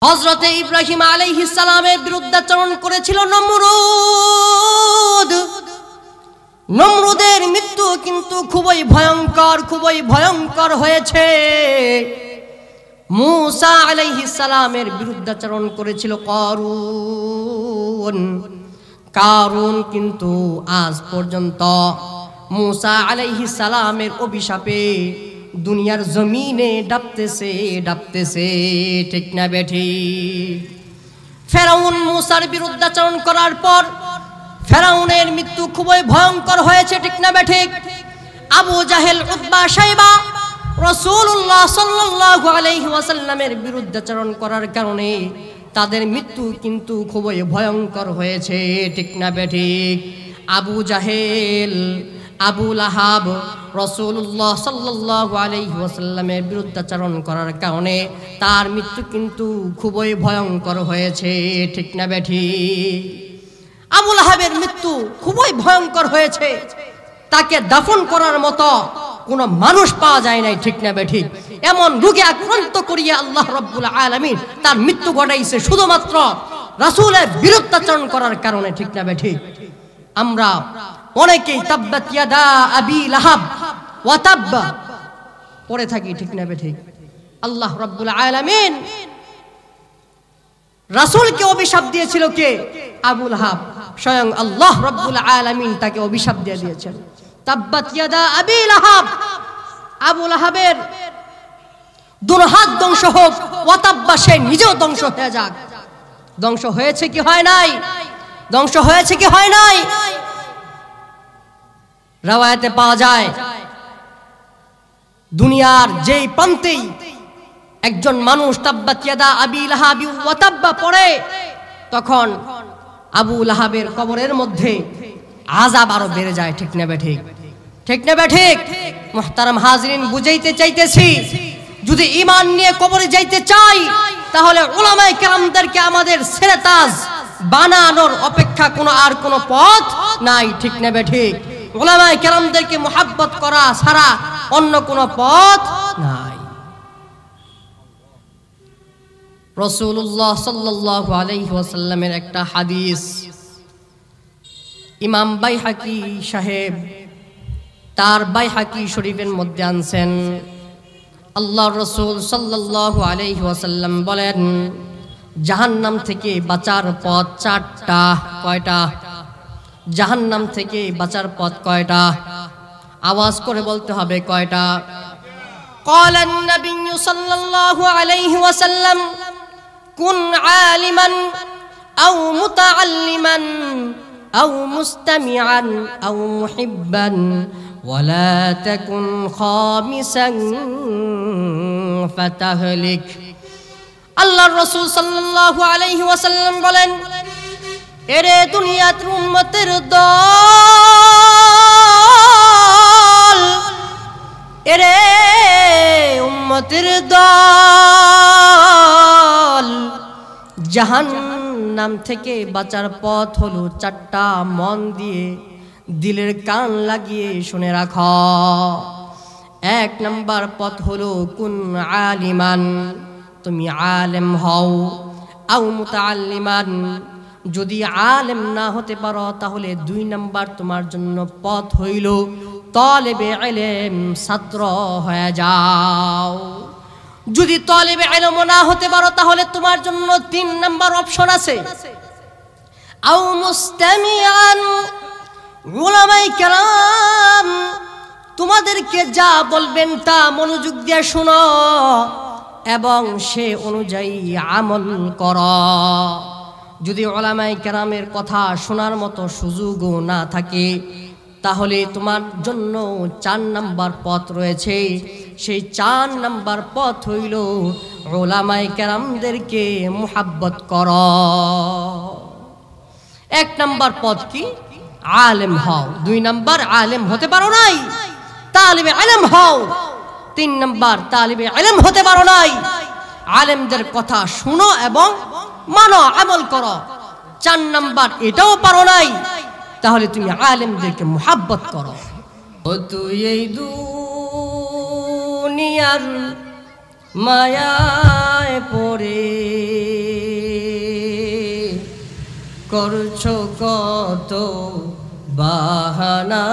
হযরতে ইব্রাহিম আলাইহিস সালামের বিরুদ্ধাচরণ করেছিল নমরুদ। নমরুদের মৃত্যু কিন্তু খুবই ভয়ঙ্কর হয়েছে। মূসা আলাইহিস সালামের বিরুদ্ধাচরণ করেছিল কারুন কিন্তু আজ পর্যন্ত মূসা আলাইহিস সালামের অভিশাপে দুনিয়ার জমিনে ডাবতেছে, ঠিক না বেঠিক? ফেরাউন মূসার বিরুদ্ধাচরণ করার পর ফেরাউনের মৃত্যু খুবই ভয়ঙ্কর হয়েছে, ঠিক না বেঠিক? আবু জাহেল, উতবা, শাইবা রাসূলুল্লাহ সাল্লাল্লাহু আলাইহি ওয়াসাল্লামের বিরুদ্ধাচরণ করার কারণে তাদের মৃত্যু কিন্তু খুবই ভয়ঙ্কর হয়েছে, ঠিক না বেঠিক? আবু জাহেল, আবু লাহাব রাসূলুল্লাহ সাল্লাল্লাহু আলাইহি ওয়াসাল্লামের বিরুদ্ধাচরণ করার কারণে তার মৃত্যু কিন্তু খুবই ভয়ঙ্কর হয়েছে, ঠিক না বেঠিক? আবু লাহাবের মৃত্যু খুবই ভয়ঙ্কর হয়েছে। তাকে দাফন করার মতো কোনো মানুষ পাওয়া যায় নাই, ঠিক না বেঠিক? এমন রোগে আক্রান্ত করিয়া আল্লাহ রাব্বুল আলামিন তার মৃত্যু ঘটাইছে শুধুমাত্র রাসূলের বিরুদ্ধাচরণ করার কারণে, ঠিক না বেঠিক? আমরা অনেকেই তাব্বাত ইয়াদা আবি লাহাব ওয়া তাব্বা পড়ে থাকি, ঠিক না বেঠিক? আল্লাহ রাব্বুল আলামিন রাসূলকে অভিশাপ দিয়েছিল কে? আবু লাহাব। স্বয়ং আল্লাহ রাব্বুল আলামিন তাকে অভিশাপ দিয়ে দিয়েছেন, তাব্বাত ইয়াদা আবি লাহাব, আবু লাহাবের দুই হাত ধ্বংস হোক, ওয়া তাব্বা, সে নিজেও ধ্বংস হয়ে যাক। ধ্বংস হয়েছে কি হয় নাই? ধ্বংস হয়েছে কি হয় নাই? রাওয়ায়াতে পাওয়া যায় দুনিয়ার যেই প্রান্তেই একজন মানুষ তাব্বাত ইয়াদা আবি লাহাব ওয়া তাব্বা পড়ে, তখন আবু লাহাবের কবরের মধ্যে আযাব আরো বেড়ে যায়, ঠিক না বেঠিক? ঠিক না বেঠিক? মুহতারাম হাজরিন, বুঝাইতে চাইতেছি, যদি ঈমান নিয়ে কবরে যাইতে চাই তাহলে উলামায়ে কেরামদেরকে আমাদের সেরেতাজ বানানোর অপেক্ষা কোনো পথ নাই, ঠিক না বেঠিক? উলামায়ে কেরামদেরকে মুহাব্বত করা ছাড়া অন্য কোনো পথ নাই। রাসূলুল্লাহ সাল্লাল্লাহু আলাইহি ওয়াসাল্লামের একটা হাদিস ইমাম বাইহাকি সাহেব তার বাইহাকি শরীফের মধ্যে আনছেন। আল্লাহর রাসূল সাল্লাল্লাহু আলাইহি ওয়াসাল্লাম বলেন, জাহান্নাম থেকে বাঁচার পথ চারটা। কয়টা? জাহান্নাম থেকে বাঁচার পথ কয়টা? আওয়াজ করে বলতে হবে, কয়টা? قال النبي صلى الله عليه وسلم كن عالما أو متعلما أو مستمعا أو محبا ولا تكن خامسا فتهلك। আল্লাহর রাসূল সাল্লাল্লাহু আলাইহি ওয়াসাল্লাম বলেন, এরে দুনিয়ার উম্মতের দল, এরে উম্মতের দল, জাহান্নাম থেকে বাঁচার পথ হলো চারটা। মন দিয়ে দিলের কান লাগিয়ে শুনে রাখো। এক নাম্বার পথ হলো কুন আলিমান, তুমি আলেম হও। আও মুতাআল্লিমান, যদি আলেম না হতে পারো তাহলে দুই নাম্বার তোমার জন্য পথ হইল তালেবে ইলম, ছাত্র হয়ে যাও। যদি তালেবে ইলম না হতে পারো তাহলে তোমার জন্য তিন নাম্বার অপশন আছে, আও মুস্তামিআন। উলামায়ে কেরাম তোমাদেরকে যা বলবেন তা মনোযোগ দিয়ে শোনো এবং সে অনুযায়ী আমল করো। যদি উলামায়ে কেরামের কথা শোনার মতো সুযোগও না থাকে তাহলে তোমার জন্য চার নাম্বার পথ রয়েছে। সেই চার নাম্বার পথ হইল উলামায়ে কেরামদেরকে মুহাব্বত করো। এক নাম্বার পথ কি? আলেম হও। দুই নাম্বার আলেম হতে পারো নাই, তালিবে ইলম হও। তিন নাম্বার তালিবে ইলম হতে পারো নাই, আলেমদের কথা শুনো এবং মানো, আমল করো। চার নাম্বার এটাও পারো নাই, তাহলে তুমি আলেমদেরকে মুহাব্বত করো। ও তুই এই দুনিয়ার মায়ায় পড়ে করছো কত বাহানা,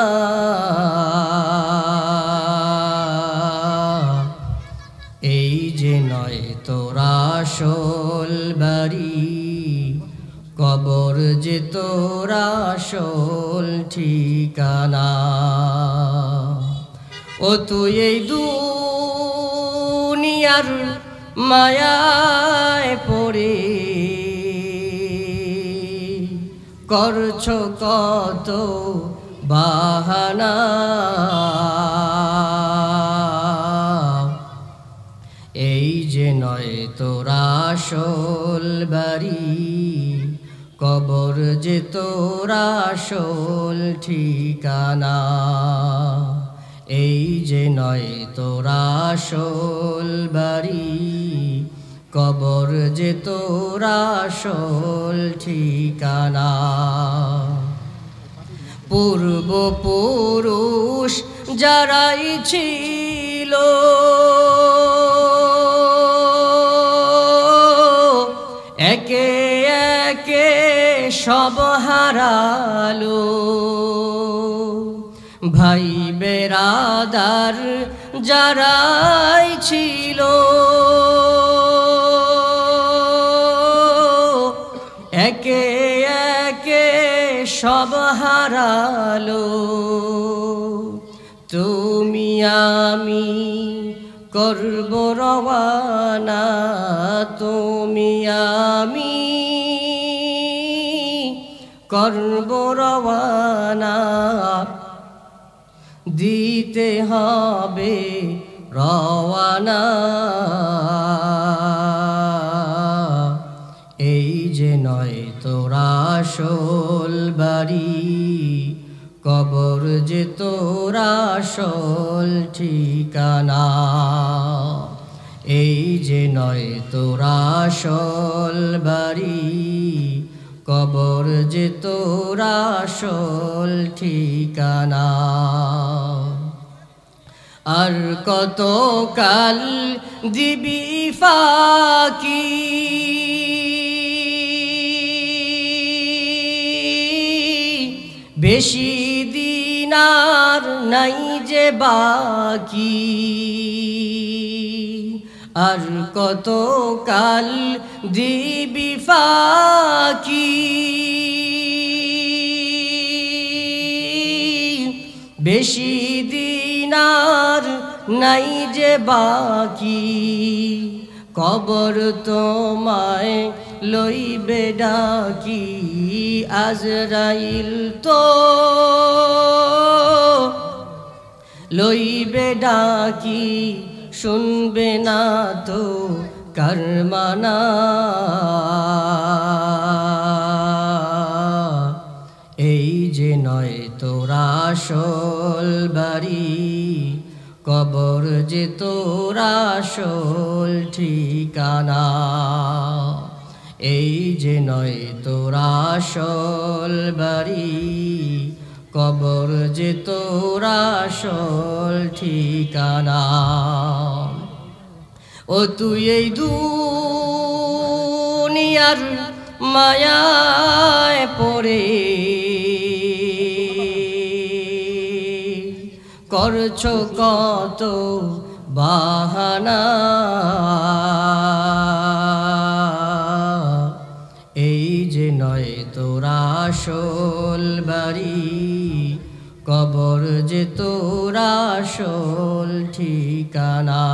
এই যে নয় তোরা আসল বাড়ি, কবর যে তোরা আসল ঠিকানা। ও তুই এই দুনিয়ার মায়ায় পড়ে করছো কত বাহানা, এই যে নয় তোরা আসল বাড়ি, কবর যে তোরা আসল ঠিকানা। এই যে নয় তোরা আসল বাড়ি, কবর যে তোরা আসল ঠিকানা। পূর্বপুরুষ যারাই ছিল একে একে সব হারালো, ভাই বেরাদার যারাই ছিল একে একে সব হারালো। তুমি আমি করব রওয়ানা, তুমি আমি করব রওয়ানা, দিতে হবে রওয়ানা। এই যে নয় তোরা আসল বাড়ি, কবর যে তোরা আসল ঠিকানা। এই যে নয় তোরা আসল বাড়ি, কবর যে তোরা আসল ঠিকানা। আর কত কাল দিবি ফাঁকি, বেশি দিন আর নাই যে বাকি। আর কত কাল দিবি ফাঁকি, বেশি দিন আর নাই যে বাকি। কবর তোমায় লইবে ডাকি, আজরাইল তো লইবে ডাকি, শুনবে না তো কারমানা। এই যে নয় তোরা আসল বাড়ি, কবর যে তোরা আসল ঠিকানা। এই যে নয় তোরা আসল বাড়ি, কবর যে তোরা আসল ঠিকানা। ও তুই এই দুনিয়ার মায়ায় পড়ে করছো কত বাহানা, এই যে নয় তোরা আসল বাড়ি, কবর যে তোরা আসল ঠিকানা।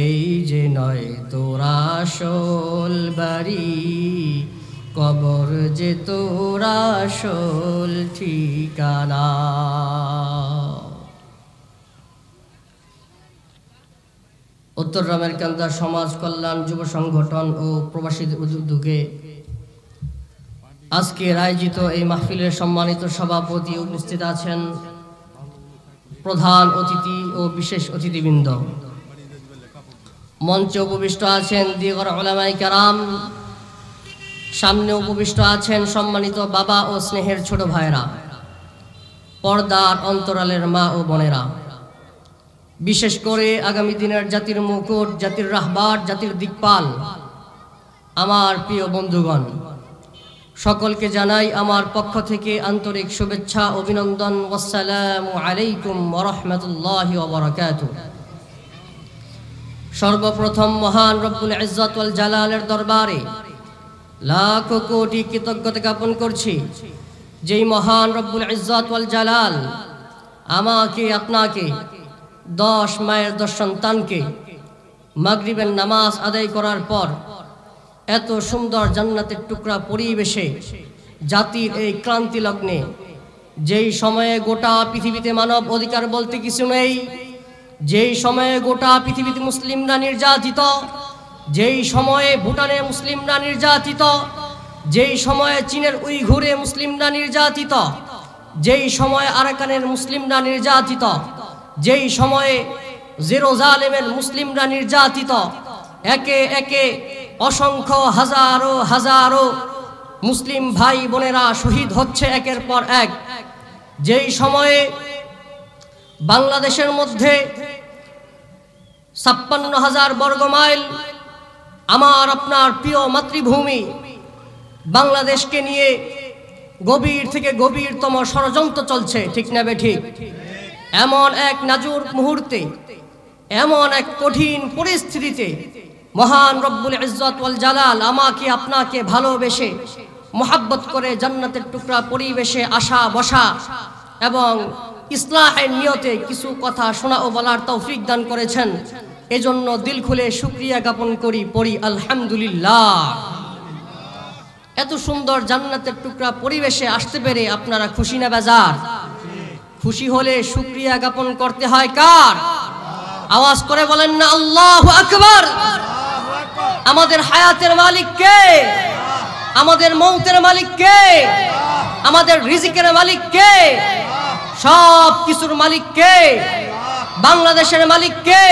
এই যে নয় তোরা আসল বাড়ি, কবর যে তোরা আসল ঠিকানা। উত্তর রামের কান্দা সমাজ কল্যাণ যুব সংগঠন ও প্রবাসী উদ্যোগে আজকের আয়োজিত এই মাহফিলের সম্মানিত সভাপতি উপস্থিত আছেন, প্রধান অতিথি ও বিশেষ অতিথিবৃন্দ। মঞ্চে উপবিষ্ট আছেন দিগর উলামায়ে কেরাম, সামনে উপবিষ্ট আছেন সম্মানিত বাবা ও স্নেহের ছোট ভাইরা, পর্দার অন্তরালের মা ও বোনেরা, বিশেষ করে আগামী দিনের জাতির মুকুট, জাতির রাহবার, জাতির দিকপাল আমার প্রিয় বন্ধুগণ, সকলকে জানাই আমার পক্ষ থেকে আন্তরিক শুভেচ্ছা অভিনন্দন। আসসালামু আলাইকুম ওয়া রাহমাতুল্লাহি ওয়া বারাকাতুহু। সর্বপ্রথম মহান রব্বুল ইজ্জত ওয়াল জালালের দরবারে লাখ কোটি কৃতজ্ঞতা জ্ঞাপন করছি, যেই মহান রব্বুল ইজ্জত ওয়াল জালাল আমাকে আপনাকে 10 মায়ের 10 সন্তানকে মাগরিবের নামাজ আদায় করার পর এত সুন্দর জান্নাতের টুকরা পরিবেশে জাতির এই ক্রান্তি লগ্নে, যেই সময়ে গোটা পৃথিবীতে মানব অধিকার বলতে কিছু নেই, যেই সময়ে গোটা পৃথিবীতে মুসলিমরা নির্যাতিত, যেই সময়ে ভুটানে মুসলিমরা নির্যাতিত, যেই সময়ে চীনের উইঘুরে মুসলিমরা নির্যাতিত, যেই সময়ে আরাকানের মুসলিমরা নির্যাতিত, যেই সময়ে জেরুজালেমের মুসলিমরা নির্যাতিত, একে একে অসংখ্য হাজারো হাজারো মুসলিম ভাই বোনেরা শহীদ হচ্ছে একের পর এক, যেই সময়ে বাংলাদেশের মধ্যে ৫৬,০০০ বর্গ মাইল আমার আপনার প্রিয় মাতৃভূমি বাংলাদেশকে নিয়ে গভীর থেকে গভীরতম ষড়যন্ত্র চলছে, ঠিক না বেঠিক? এমন এক নাজুক মুহূর্তে, এমন এক কঠিন পরিস্থিতিতে মহান রব্বুল ইজ্জত ওয়াল জালাল আমাকে আপনাকে ভালোবেসে মোহাব্বত করে জান্নাতের টুকরা পরিবেশে আসা বসা এবং ইসলাহের নিয়তে কিছু কথা শোনা ও বলার তৌফিক দান করেছেন। এজন্য দিল খুলে শুকরিয়া জ্ঞাপন করি, পড়ি আলহামদুলিল্লাহ। এত সুন্দর জান্নাতের টুকরা পরিবেশে আসতে পেরে আপনারা খুশি না বেজার? খুশি হলে শুকরিয়া জ্ঞাপন করতে হয় কার? আওয়াজ করে বলেন না আল্লাহু আকবার। আমাদের হায়াতের মালিক কে? আমাদের মৌতের মালিক কে? আমাদের রিজিকের মালিক কে? সব কিছুর মালিক কে? বাংলাদেশের মালিক কে?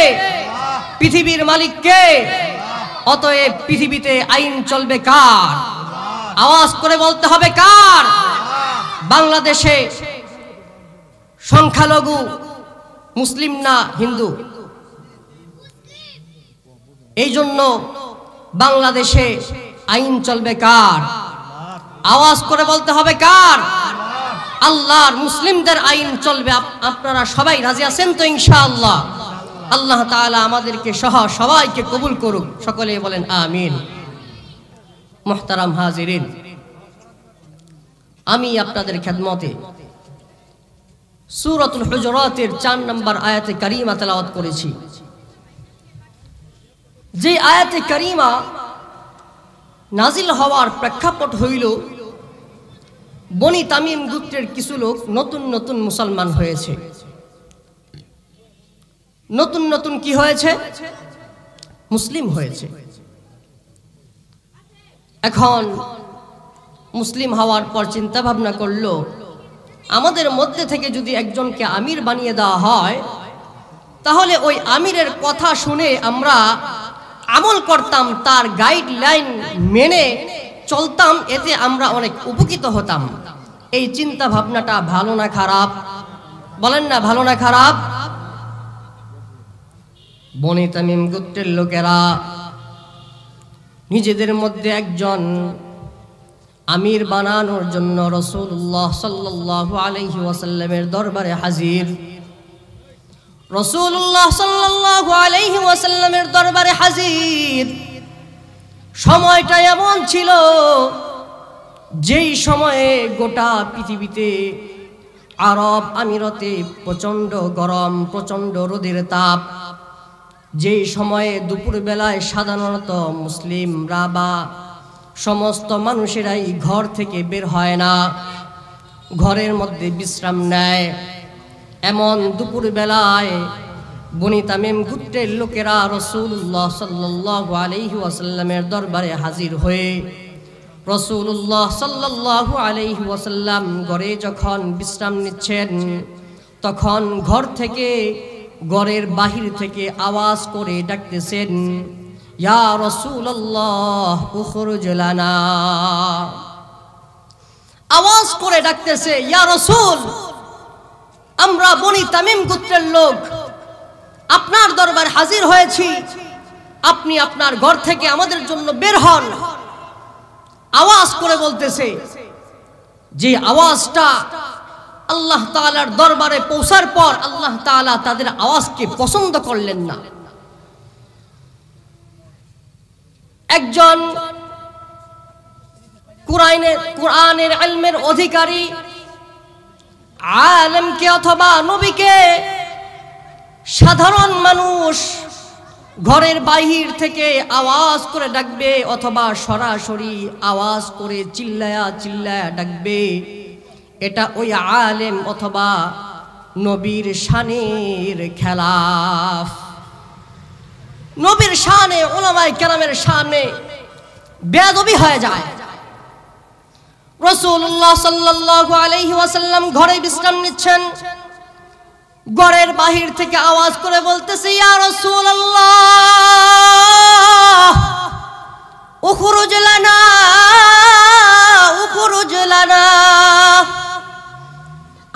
পৃথিবীর মালিক কে? অতএব পৃথিবীতে আইন চলবে কার? আওয়াজ করে বলতে হবে কার? বাংলাদেশে সংখ্যালঘু মুসলিম না হিন্দু, এই জন্য বাংলাদেশে আইন চলবে কার? আওয়াজ করে বলতে হবে কার? আল্লাহর মুসলিমদের আইন চলবে। আপনারা সবাই রাজি আছেন তো ইনশাআল্লাহ? আল্লাহ তাআলা আমাদেরকে সহ সবাইকে কবুল করুক, সকলে বলেন আমিন। মুহতারাম হাজিরিন, আমি আপনাদের খেদমতে সূরাতুল হুজুরাতের 4 নম্বর আয়াতে কারিমা তেলাওয়াত করেছি। যে আয়াতে কারিমা নাজিল হওয়ার প্রেক্ষাপট হইল বনি তামিম গোত্রের কিছু লোক নতুন নতুন মুসলমান হয়েছে। নতুন নতুন কি হয়েছে? মুসলিম হয়েছে। এখন মুসলিম হওয়ার পর চিন্তা ভাবনা করলো, আমাদের মধ্যে থেকে যদি একজনকে আমির বানিয়ে দেওয়া হয়, তাহলে ওই আমিরের কথা শুনে আমরা আমল করতাম, তার গাইডলাইন মেনে চলতাম, এতে আমরা অনেক উপকৃত হতাম। এই চিন্তা ভাবনাটা ভালো না খারাপ? বলেন না, ভালো না খারাপ? বনি তামিম গোত্রের লোকেরা নিজেদের মধ্যে একজন আমির বানানোর জন্য রাসূলুল্লাহ সাল্লাল্লাহু আলাইহি ওয়াসাল্লামের দরবারে হাজির। রাসূলুল্লাহ সাল্লাল্লাহু আলাইহি ওয়াসাল্লামের দরবারে হাজির। সময়টা এমন ছিল যেই সময়ে গোটা পৃথিবীতে আরব আমিরতে প্রচণ্ড গরম, প্রচণ্ড রোদের তাপ। যেই সময়ে দুপুর বেলায় সাধারণত মুসলিমরা বা সমস্ত মানুষেরাই ঘর থেকে বের হয় না, ঘরের মধ্যে বিশ্রাম নেয়। এমন দুপুর বেলায় বনি তামিম গোত্রের লোকেরা রাসূলুল্লাহ সাল্লাল্লাহু আলাইহি ওয়াসাল্লামের দরবারে হাজির হয়ে রাসূলুল্লাহ সাল্লাল্লাহু আলাইহি ওয়াসাল্লাম ঘরে যখন বিশ্রাম নিচ্ছেন, তখন ঘর থেকে, ঘরের বাহির থেকে আওয়াজ করে ডাকতেছেন, ইয়া রাসূলুল্লাহ উখরুজ লানা। আওয়াজ করে ডাকতেছে, ইয়া রাসূল, আমরা বনি তামিম গোত্রের লোক আপনার দরবার হাজির হয়েছি, আপনি আপনার ঘর থেকে আমাদের জন্য বের হন। আওয়াজ করে বলতেছে, যে আওয়াজটা আল্লাহ তাআলার দরবারে পৌঁছার পর আল্লাহ তাআলা তাদের আওয়াজকে পছন্দ করলেন না। একজন কুরআনের ইলমের অধিকারী আলেমকে অথবা নবীকে সাধারণ মানুষ ঘরের বাহির থেকে আওয়াজ করে ডাকবে অথবা সরাসরি আওয়াজ করে চিল্লায়া চিল্লায়া ডাকবে, এটা ওই আলেম অথবা নবীর শানের খেলাফ। নবীর শানে, উলামায়ে কেরামের শানে বেয়াদবি হয়ে যায়। রাসূলুল্লাহ সাল্লাল্লাহু আলাইহি ওয়াসাল্লাম ঘরে বিশ্রাম নিচ্ছেন, ঘরের বাহির থেকে আওয়াজ করে বলতেছে, ইয়া রাসূলুল্লাহ উখরুজ লানা উখরুজ লানা,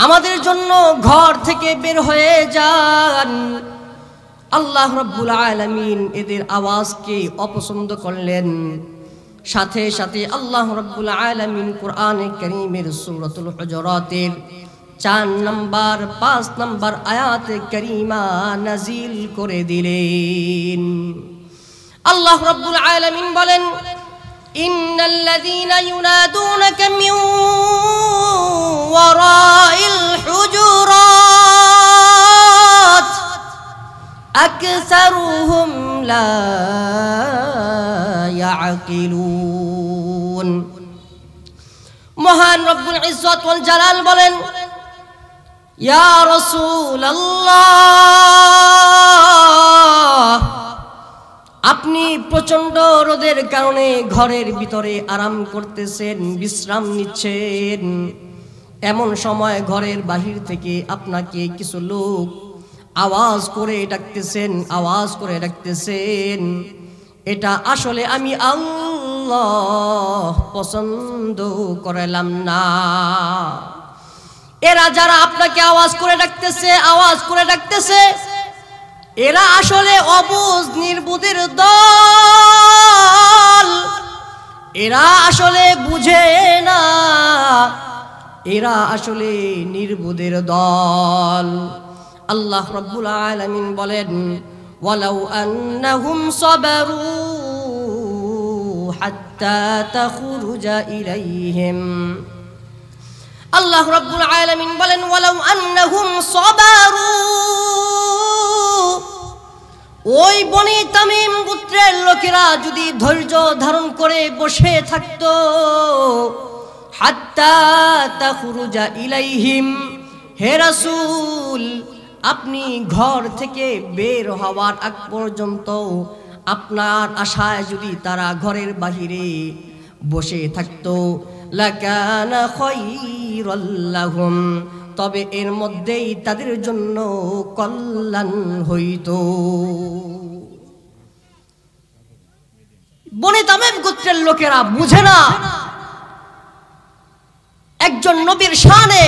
আমাদের জন্য ঘর থেকে বের হয়ে যান। আল্লাহ রাব্বুল আলামিন এদের আওয়াজকে অপছন্দ করলেন। সাথে সাথে আল্লাহ রাব্বুল আলামিন কোরআনে কারীমের সূরাতুল হুজুরাতের 4 নম্বর 5 নম্বর আয়াতে কারীমা নাজিল করে দিলেন। আল্লাহ রাব্বুল আলামিন বলেন, ইন্নাল্লাযীনা ইউনাদুনাকা মিন ওয়ারাইল হুজুরাত আকসারুহুম লা ইয়াকিলুন। মহান রব্বুল ইজ্জত ওয়াল জালাল বলেন, ইয়া রাসূলুল্লাহ আপনি প্রচন্ড রোদের কারণে ঘরের ভিতরে আরাম করতেছেন, বিশ্রাম নিচ্ছেন, এমন সময় ঘরের বাহির থেকে আপনাকে কিছু লোক আওয়াজ করে ডাকতেছেন, এটা আসলে আমি আল্লাহ পছন্দ করলাম না। এরা যারা আপনাকে আওয়াজ করে ডাকতেছে এরা আসলে অবুঝ নির্বুদের দল, এরা আসলে বুঝে না, এরা আসলে নির্বুদের দল। আল্লাহ রাব্বুল আলামিন বলেন, ওয়ালাউ আন্নাহুম সাবারু হাত্তা তাখরুজা ইলাইহিম। আল্লাহ রাব্বুল আলামিন বলেন, ওয়ালাউ আন্নাহুম সাবারু, ওই বনি তামিম গোত্রের লোকেরা যদি ধৈর্য ধারণ করে বসে থাকতো, হাত্তা তাখরুজা ইলাইহিম, হে রাসূল আপনি ঘর থেকে বের হওয়ার আগ পর্যন্ত আপনার আশায় যদি তারা ঘরের বাহিরে বসে থাকতো, লাকানা খায়রাল লাহুম, তবে এর মধ্যেই তাদের জন্য কল্যাণ হইতো। বনি তামিম গোত্রের লোকেরা বুঝে না, একজন নবীর শানে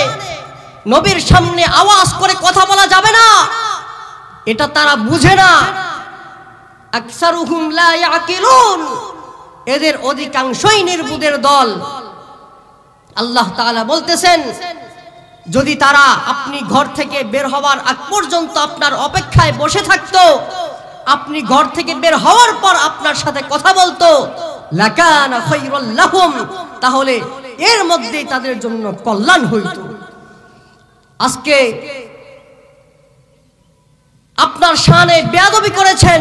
নবীর সামনে আওয়াজ করে কথা বলা যাবে না, এটা তারা বুঝে না। আকসারুহুম লা ইয়াকিলুন, এদের অধিকাংশই নির্বুদের দল। আল্লাহ তাআলা বলতেছেন, যদি তারা আপনি ঘর থেকে বের হওয়ার আগ পর্যন্ত আপনার অপেক্ষায় বসে থাকতো, আপনি ঘর থেকে বের হওয়ার পর আপনার সাথে কথা বলতো, লাকানা খায়রুল লাহুম, তাহলে এর মধ্যেই তাদের জন্য কল্যাণ হইতো। আজকে আপনার শানে বেয়াদবি করেছেন,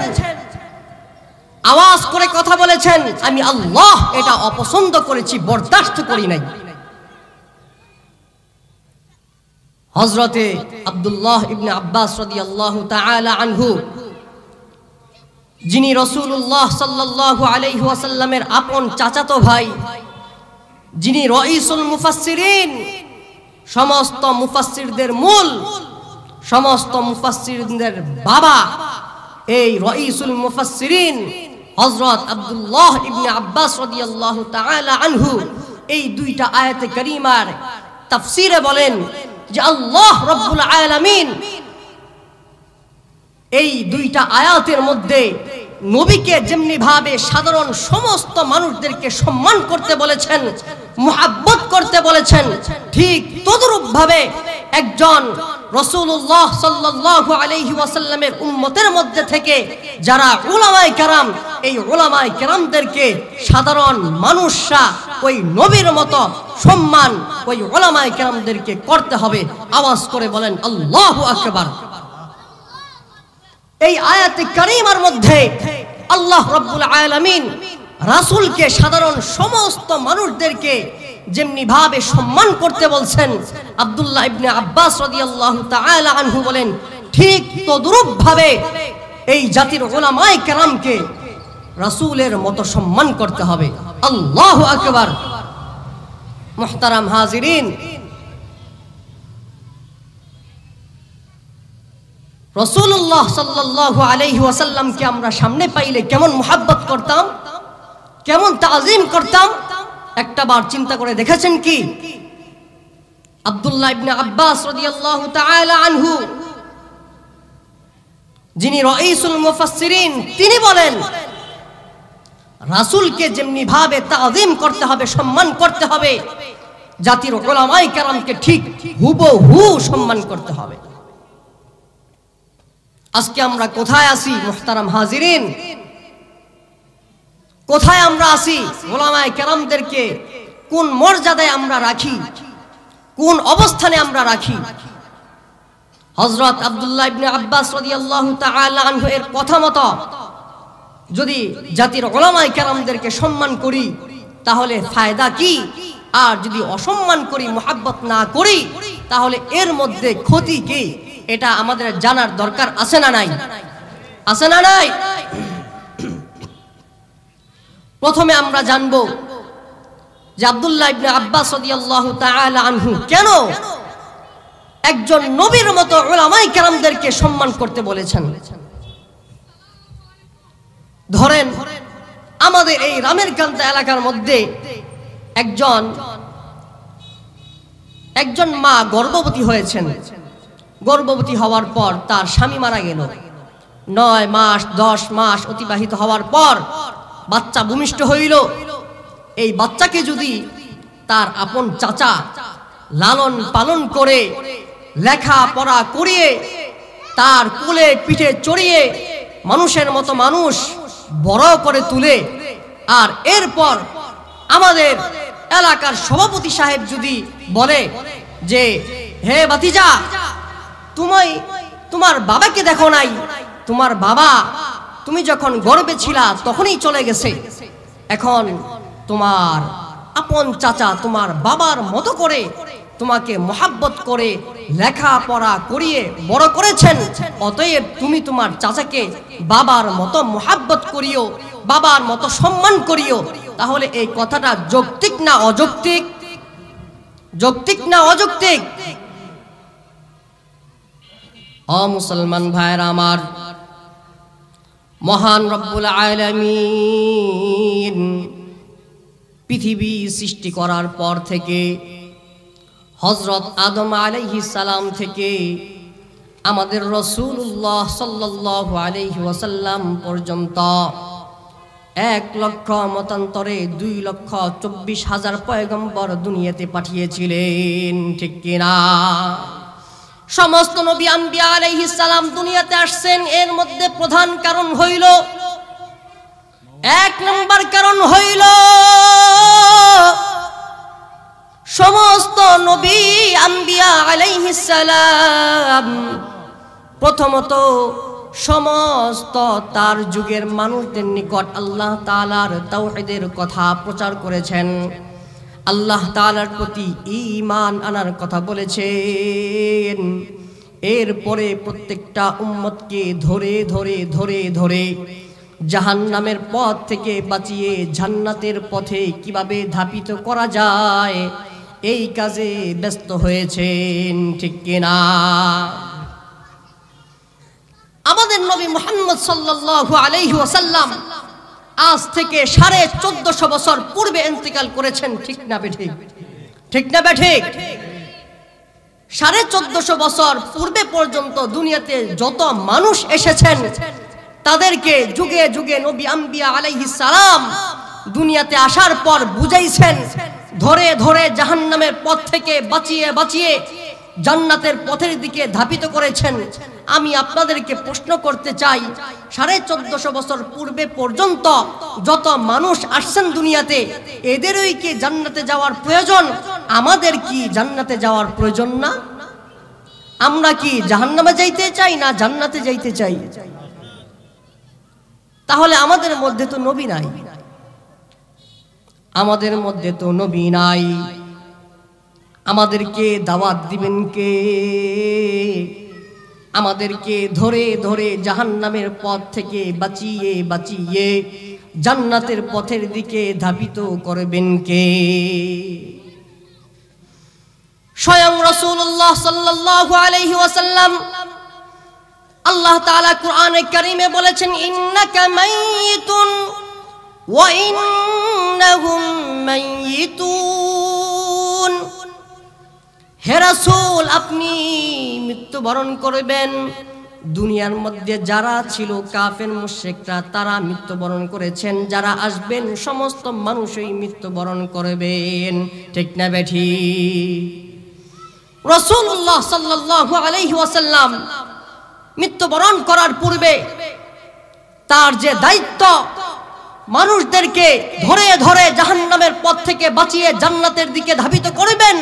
আওয়াজ করে কথা বলেছেন, আমি আল্লাহ এটা অপছন্দ করেছি, বরদাস্ত করি নাই। হযরতে আব্দুল্লাহ ইবনে আব্বাস রাদিয়াল্লাহু তাআলা আনহু, যিনি রাসূলুল্লাহ সাল্লাল্লাহু আলাইহি ওয়াসাল্লামের আপন চাচাতো ভাই, যিনি রাইসুল মুফাসসিরিন, সমস্ত মুফাসসিরদের মূল, সমস্ত মুফাসসিরদের বাবা, এই রাইসুল মুফাসসিরিন হযরত আব্দুল্লাহ ইবনে আব্বাস রাদিয়াল্লাহু তাআলা আনহু এই দুইটা আয়াতে কারীমার তাফসীরে বলেন যে আল্লাহ রাব্বুল আলামিন এই দুইটা আয়াতের মধ্যে নবীকে যেমনি ভাবে সাধারণ সমস্ত মানুষদেরকে সম্মান করতে বলেছেন, মুহাব্বত করতে বলেছেন, ঠিক তদ্রূপ ভাবে একজন রাসূলুল্লাহ সাল্লাল্লাহু আলাইহি ওয়াসাল্লামের উম্মতের মধ্যে থেকে যারা উলামায়ে কেরাম, এই উলামায়ে কেরামদেরকে সাধারণ মানুষরা ওই নবীর মতো সম্মান ওই উলামায়ে কেরামদেরকে করতে হবে। আওয়াজ করে বলেন আল্লাহু আকবার। এই আয়াতে কারিমার মধ্যে আল্লাহ রাব্বুল আলামিন রাসূলকে সাধারণ সমস্ত মানুষদেরকে যেমনি ভাবে সম্মান করতে বলছেন, আব্দুল্লাহ ইবনে আব্বাস রাদিয়াল্লাহু তাআলা আনহু বলেন ঠিক তদ্রূপ ভাবে এই জাতির উলামায়ে কেরামকে রাসূলের মতো সম্মান করতে হবে। আল্লাহু আকবার। মুহতারাম হাজিরিন, রাসূলুল্লাহ সাল্লাল্লাহু আলাইহি ওয়াসাল্লামকে আমরা সামনে পাইলে কেমন মুহাব্বত করতাম, কেমন তাজিম করতাম, একটা বার চিন্তা করে দেখেছেন কি? আব্দুল্লাহ ইবনে আব্বাস রাদিয়াল্লাহু তাআলা আনহু, যিনি রাইসুল মুফাসসিরিন, তিনি বলেন রাসূলকে যেমনি ভাবে তাজিম করতে হবে, সম্মান করতে হবে, জাতির উলামায়ে কেরামকে ঠিক হুবহু সম্মান করতে হবে। আজকে আমরা কোথায় আছি মুহতারাম হাজিরিন? কোথায় আমরা আছি? উলামায়ে কেরামদেরকে কোন মর্যাদায় আমরা রাখি, কোন অবস্থানে আমরা রাখি? হযরত আব্দুল্লাহ ইবনে আব্বাস রাদিয়াল্লাহু তাআলা আনহু এর কথা মতো যদি জাতির উলামায়ে কেরামদেরকে সম্মান করি তাহলে ফায়দা কি? আর যদি অসম্মান করি, মুহাব্বত না করি, তাহলে এর মধ্যে ক্ষতি কি? এটা আমাদের জানার দরকার আছে না নাই? আছে না নাই? প্রথমে আমরা জানবো যে আব্দুল্লাহ ইবনে আব্বাস রাদিয়াল্লাহু তাআলা আনহু কেন একজন নবীর মতো উলামায়ে কেরামদেরকে সম্মান করতে বলেছেন। ধরেন আমাদের এই রামেরকান্দা এলাকার মধ্যে একজন মা গর্ভবতী হয়েছেন। গর্ভবতী হওয়ার পর তার স্বামী মারা গেল। 9 মাস 10 মাস অতিবাহিত হওয়ার পর বাচ্চা ভূমিষ্ঠ হইল। এই বাচ্চাকে যদি তার আপন চাচা লালন পালন করে, লেখাপড়া করিয়ে, তার কোলে পিঠে চড়িয়ে মানুষের মতো মানুষ বড় করে তুলে, আর এরপর আমাদের এলাকার সভাপতি সাহেব যদি বলে যে হে ভাতিজা, তোমার বাবাকে দেখো নাই, তোমার বাবা তুমি যখন গর্ভে ছিলা তখনই চলে গেছে, এখন তোমার আপন চাচা তোমার বাবার মতো করে তোমাকে মুহাব্বত করে লেখাপড়া করিয়ে বড় করেছেন, অতএব তুমি তোমার চাচাকে বাবার মতো মুহাব্বত করিও, বাবার মতো সম্মান করিও। তাহলে এই কথাটা যৌক্তিক না অযৌক্তিক? যৌক্তিক না অযৌক্তিক? ও মুসলমান ভাইরা আমার, মহান রব্বুল আলামিন পৃথিবী সৃষ্টি করার পর থেকে হযরত আদম আলাইহিস সালাম থেকে আমাদের রাসূলুল্লাহ সাল্লাল্লাহু আলাইহি ওয়াসাল্লাম পর্যন্ত 1 লক্ষ মতান্তরে 2,24,000 পয়গম্বর দুনিয়াতে পাঠিয়েছিলেন, ঠিক কিনা? সমস্ত নবী আম্বিয়া আলাইহিস সালাম দুনিয়াতে আসছেন। এর মধ্যে প্রধান কারণ হইল, 1 নম্বর কারণ হইল সমস্ত নবী আম্বিয়া আলাইহিস সালাম প্রথমত সমস্ত তার যুগের মানুষদের নিকট আল্লাহ তাআলার তাওহীদের কথা প্রচার করেছেন, আল্লাহ তাআলার প্রতি ঈমান আনার কথা বলেছেন। এরপরে প্রত্যেকটা উম্মতকে ধরে ধরে ধরে ধরে জাহান্নামের পথ থেকে বাঁচিয়ে জান্নাতের পথে কিভাবে ধাপিত করা যায় এই কাজে ব্যস্ত হয়েছেন, ঠিক কিনা? আমাদের নবী মুহাম্মদ সাল্লাল্লাহু আলাইহি ওয়াসাল্লাম আজ থেকে 1450 বছর পূর্বে ইন্তেকাল করেছেন, ঠিক না বেঠিক? ঠিক না বেঠিক? 1450 বছর পূর্বে পর্যন্ত দুনিয়াতে যত মানুষ এসেছেন তাদেরকে যুগে যুগে নবী আম্বিয়া আলাইহিস সালাম দুনিয়াতে আসার পর বুঝাইছেন, ধরে ধরে জাহান্নামের পথ থেকে বাঁচিয়ে বাঁচিয়ে জান্নাতের পথের দিকে ধাবিত করেছেন। আমি আপনাদেরকে প্রশ্ন করতে চাই, 1450 বছর পূর্বে পর্যন্ত যত মানুষ আসছেন দুনিয়াতে, এদেরই কি জান্নাতে যাওয়ার প্রয়োজন? আমাদের কি জান্নাতে যাওয়ার প্রয়োজন না? আমরা কি জাহান্নামে যাইতে চাই না জান্নাতে যাইতে চাই? তাহলে আমাদের মধ্যে তো নবী নাই, আমাদের মধ্যে তো নবী নাই, আমাদেরকে দাওয়াত দিবেন কে? আমাদেরকে ধরে ধরে জাহান্নামের পথ থেকে বাঁচিয়ে বাঁচিয়ে জান্নাতের পথের দিকে ধাবিত করবেন কে? স্বয়ং রাসূলুল্লাহ সাল্লাল্লাহু আলাইহি ওয়াসাল্লাম, আল্লাহ তাআলা কোরআনে কারীমে বলেছেন, ইন্নাকা মাইয়িতুন ওয়া ইন্নাহুম মাইয়িতুন। হে রাসূল, আপনি মৃত্যুবরণ করবেন। দুনিয়ার মধ্যে যারা ছিল কাফের মুশরিকরা, তারা মৃত্যুবরণ করেছেন, যারা আসবেন সমস্ত মানুষই মৃত্যুবরণ করবেন। ঠিক না বেঠি? রাসূলুল্লাহ সাল্লাল্লাহু আলাইহি ওয়াসাল্লাম মৃত্যুবরণ করার পূর্বে তার যে দায়িত্ব, মানুষদেরকে ধরে ধরে জাহান্নামের পথ থেকে বাঁচিয়ে জান্নাতের দিকে ধাবিত করবেন,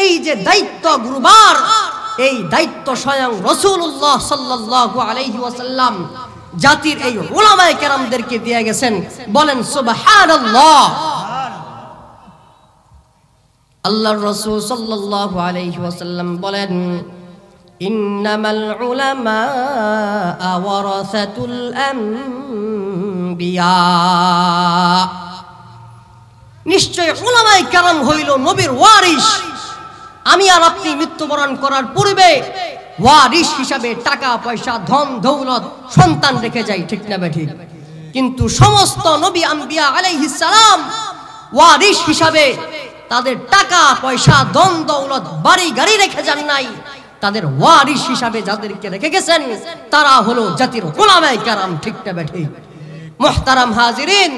এই যে দায়িত্ব গুরুবার, এই দায়িত্ব স্বয়ং রাসূলুল্লাহ সাল্লাল্লাহু আলাইহি ওয়াসাল্লাম জাতির এই উলামায়ে কেরামদেরকে দিয়ে গেছেন। বলেন সুবহানাল্লাহ। আল্লাহর রাসূল সাল্লাল্লাহু আলাইহি ওয়াসাল্লাম বলেন, ইন্নামাল উলামা ওয়ারাসাতুল আম্বিয়া। নিশ্চয় উলামায়ে কেরাম হইল নবীর ওয়ারিস। আমি আর আপনি মৃত্যুবরণ করার পূর্বে ওয়ারিস হিসাবে টাকা পয়সা ধন দৌলত সন্তান রেখে যাই। ঠিক না বেঠিক? কিন্তু সমস্ত নবী আম্বিয়া আলাইহিস সালাম ওয়ারিস হিসাবে তাদের টাকা পয়সা ধন দৌলত বাড়ি গাড়ি রেখে যান নাই। তাদের ওয়ারিস হিসাবে যাদেরকে রেখে গেছেন তারা হলো জাতির উলামায়ে কেরাম। ঠিক না বেঠিক? মুহতারাম হাজিরিন,